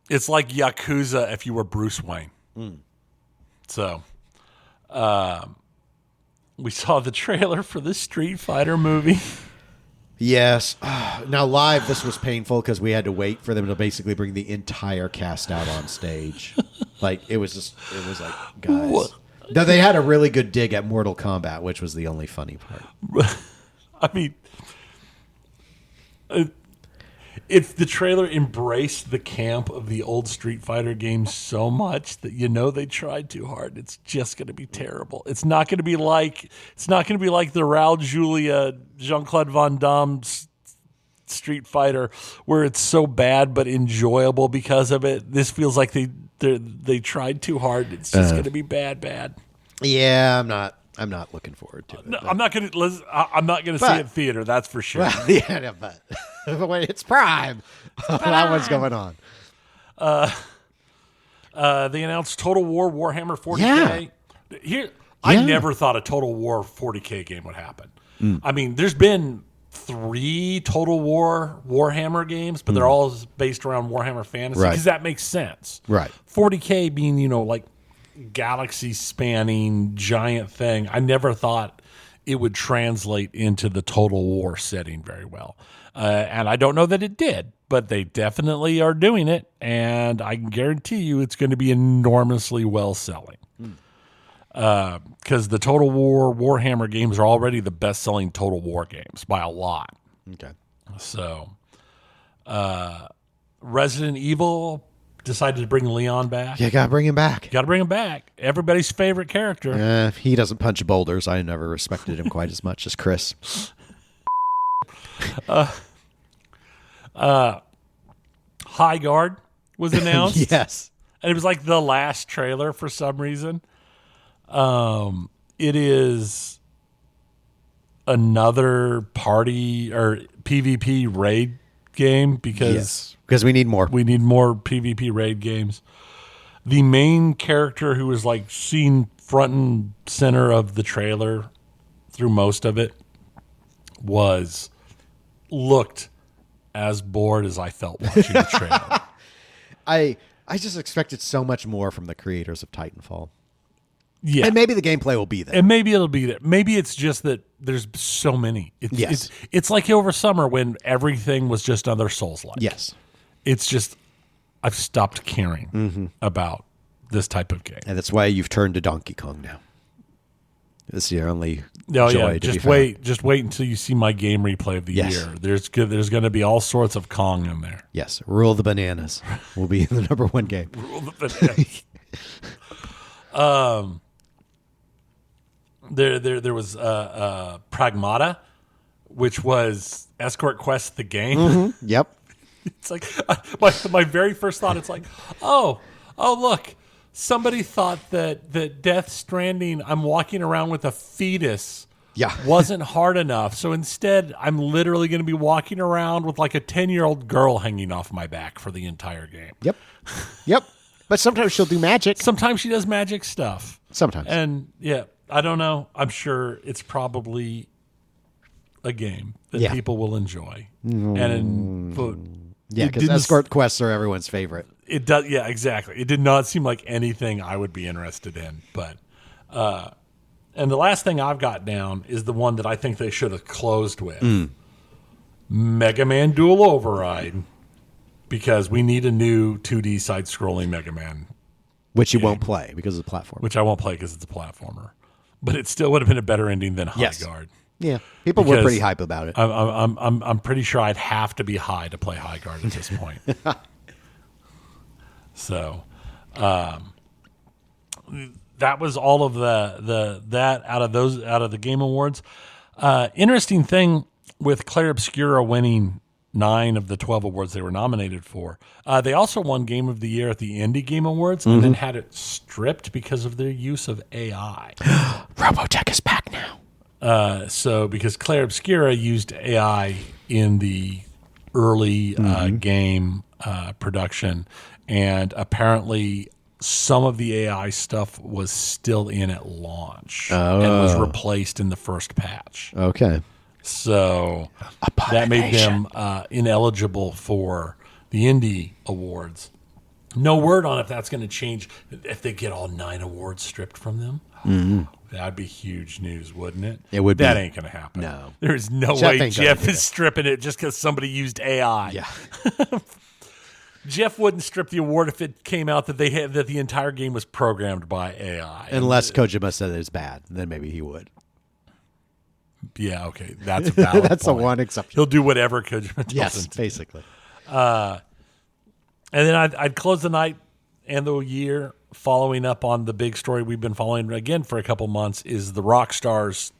It's like Yakuza if you were Bruce Wayne. So, we saw the trailer for the Street Fighter movie. Yes. Now live, this was painful because we had to wait for them to basically bring the entire cast out on stage. It was like, guys. What? Though they had a really good dig at Mortal Kombat, which was the only funny part. I mean, if the trailer embraced the camp of the old Street Fighter games so much that they tried too hard, it's just going to be terrible. It's not going to be like the Raul Julia, Jean-Claude Van Damme's Street Fighter, where it's so bad but enjoyable because of it. This feels like they tried too hard. It's just going to be bad. Yeah, I'm not I'm not looking forward to it. No, I'm not going to. I'm not going to see it in theater. That's for sure. Well, yeah, but when it's Prime, that one's going on. They announced Total War Warhammer 40K. Yeah. I never thought a Total War 40K game would happen. I mean, there's been 3 Total War Warhammer games, but they're all based around Warhammer Fantasy because that makes sense. Right. 40K being, like galaxy spanning giant thing. I never thought it would translate into the Total War setting very well. And I don't know that it did, but they definitely are doing it. And I can guarantee you it's going to be enormously well selling. Because the Total War Warhammer games are already the best selling Total War games by a lot. Okay. So, Resident Evil decided to bring Leon back. You got to bring him back. Got to bring him back. Everybody's favorite character. He doesn't punch boulders. I never respected him quite as much as Chris. High Guard was announced. Yes. And it was like the last trailer for some reason. It is another party or PvP raid game because we need more. We need more PvP raid games. The main character who was like seen front and center of the trailer through most of it looked as bored as I felt watching the trailer. I just expected so much more from the creators of Titanfall. Yeah. And maybe the gameplay will be there. And maybe it'll be there. Maybe it's just that there's so many. It's like over summer when everything was just other Souls-like. Yes. It's just, I've stopped caring about this type of game. And that's why you've turned to Donkey Kong now. It's your only joy to just be wait. found. Just wait until you see my game replay of the year. There's going to be all sorts of Kong in there. Yes. Rule the Bananas will be the number 1 game. Rule the Bananas. There was Pragmata, which was Escort Quest the game. Mm-hmm. Yep. It's like my very first thought. It's like, oh, look, somebody thought that Death Stranding. I'm walking around with a fetus. Yeah. Wasn't hard enough. So instead, I'm literally going to be walking around with like a 10-year-old girl hanging off my back for the entire game. Yep. But sometimes she'll do magic. Sometimes she does magic stuff. Sometimes. And yeah. I don't know. I'm sure it's probably a game that people will enjoy. Because escort quests are everyone's favorite. It does. Yeah, exactly. It did not seem like anything I would be interested in. But, and the last thing I've got down is the one that I think they should have closed with. Mega Man Dual Override. Because we need a new 2D side-scrolling Mega Man. Which you won't play because of the platform. Which I won't play because it's a platformer. But it still would have been a better ending than High Guard. Yeah, people were pretty hype about it. I'm pretty sure I'd have to be high to play High Guard at this point. So, that was all of that out of the Game Awards. Interesting thing with Clair Obscura winning 9 of the 12 awards they were nominated for. They also won Game of the Year at the Indie Game Awards and then had it stripped because of their use of AI. Robotech is back now. So because Clair Obscura used AI in the early game production, and apparently some of the AI stuff was still in at launch and was replaced in the first patch. Okay. So that made them ineligible for the Indie Awards. No word on if that's going to change, if they get all 9 awards stripped from them. That'd be huge news, wouldn't it? It would be. That ain't going to happen. No. There's no way Jeff is stripping it just because somebody used AI. Yeah. Jeff wouldn't strip the award if it came out that that the entire game was programmed by AI. Unless Kojima said it's bad, then maybe he would. Yeah, okay. That's a valid That's point. the one exception. He'll do whatever Kojima tells him Yes, to. basically. And then I'd close the night and the year following up on the big story we've been following again for a couple months is the Rockstar's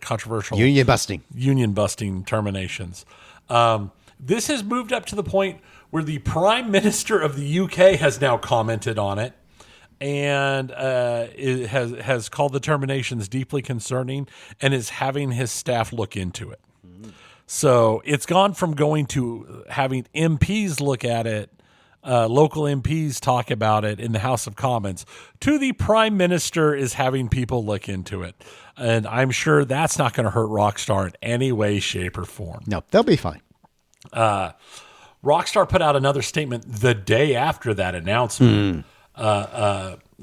controversial Union busting terminations. This has moved up to the point where the Prime Minister of the UK has now commented on it. and it has called the terminations deeply concerning and is having his staff look into it. So it's gone from going to having MPs look at it, local MPs talk about it in the House of Commons, to the Prime Minister is having people look into it. And I'm sure that's not going to hurt Rockstar in any way, shape, or form. No, they'll be fine. Rockstar put out another statement the day after that announcement,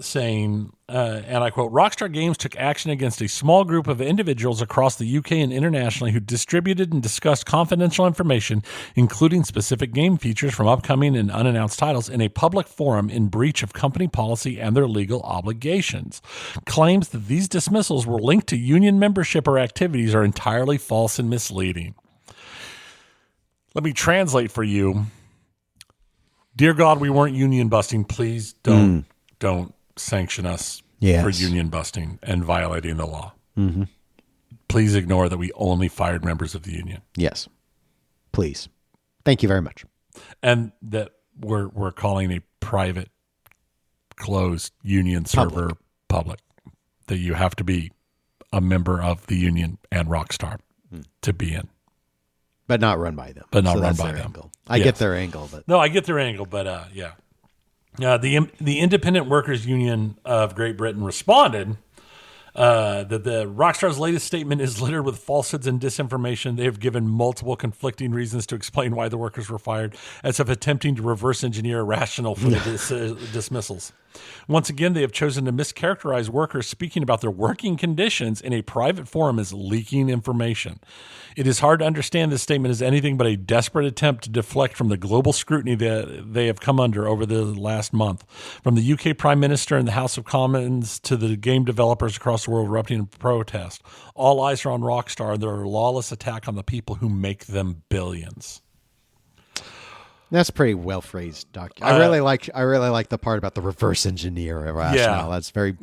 saying, and I quote, Rockstar Games took action against a small group of individuals across the UK and internationally who distributed and discussed confidential information, including specific game features from upcoming and unannounced titles, in a public forum in breach of company policy and their legal obligations. Claims that these dismissals were linked to union membership or activities are entirely false and misleading. Let me translate for you. Dear God, we weren't union busting. Please don't sanction us for union busting and violating the law. Mm-hmm. Please ignore that we only fired members of the union. Yes. Please. Thank you very much. And that we're calling a private, closed union server public. That you have to be a member of the union and Rockstar to be in. But not run by them. But not run by them. Angle. I get their angle. But no, I get their angle, but yeah. The Independent Workers Union of Great Britain responded that the Rockstar's latest statement is littered with falsehoods and disinformation. They have given multiple conflicting reasons to explain why the workers were fired, as if attempting to reverse engineer a rationale for the dismissals. Once again, they have chosen to mischaracterize workers speaking about their working conditions in a private forum as leaking information. It is hard to understand this statement as anything but a desperate attempt to deflect from the global scrutiny that they have come under over the last month. From the UK Prime Minister and the House of Commons to the game developers across the world erupting in protest, all eyes are on Rockstar and their lawless attack on the people who make them billions. That's pretty well phrased, Doc. I really like the part about the reverse engineer rationale. That's very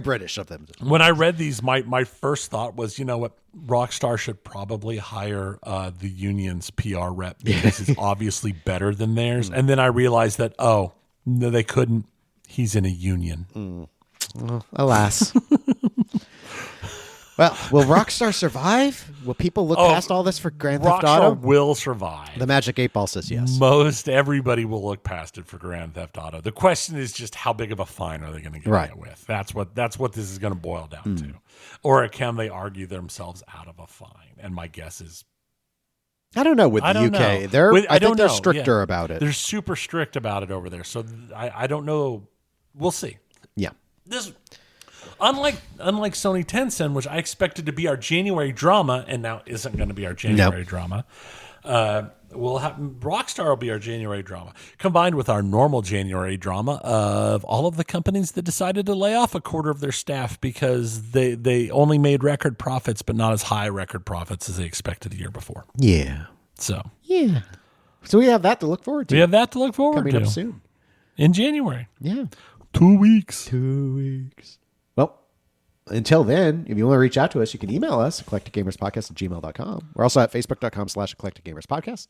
British of them. When I read these, my first thought was, you know what, Rockstar should probably hire the union's PR rep because it's obviously better than theirs. And then I realized that no, they couldn't. He's in a union. Well, alas. Well, will Rockstar survive? Will people look past all this for Grand Theft Auto? Rockstar will survive. The Magic 8 Ball says yes. Most everybody will look past it for Grand Theft Auto. The question is just how big of a fine are they going to get it with? That's what this is going to boil down to. Or can they argue themselves out of a fine? And my guess is, I don't know with the UK. I think they're stricter about it. They're super strict about it over there. So I don't know. We'll see. Yeah. Unlike Sony Tencent, which I expected to be our January drama, and now isn't going to be our January drama, Rockstar will be our January drama, combined with our normal January drama of all of the companies that decided to lay off a quarter of their staff because they only made record profits, but not as high record profits as they expected the year before. Yeah. So we have that to look forward to. Coming up soon. In January. Yeah. 2 weeks. Well, until then, if you want to reach out to us, you can email us, eclecticgamerspodcast@gmail.com. We're also at facebook.com/eclecticgamerspodcast.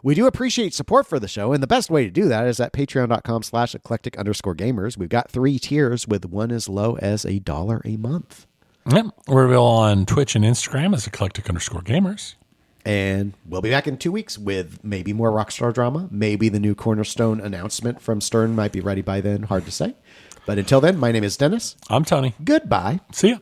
We do appreciate support for the show, and the best way to do that is at patreon.com/eclectic_gamers. We've got 3 tiers with one as low as $1 a month. Yep. We're available on Twitch and Instagram as eclectic_gamers. And we'll be back in 2 weeks with maybe more Rockstar drama. Maybe the new Cornerstone announcement from Stern might be ready by then. Hard to say. But until then, my name is Dennis. I'm Tony. Goodbye. See ya.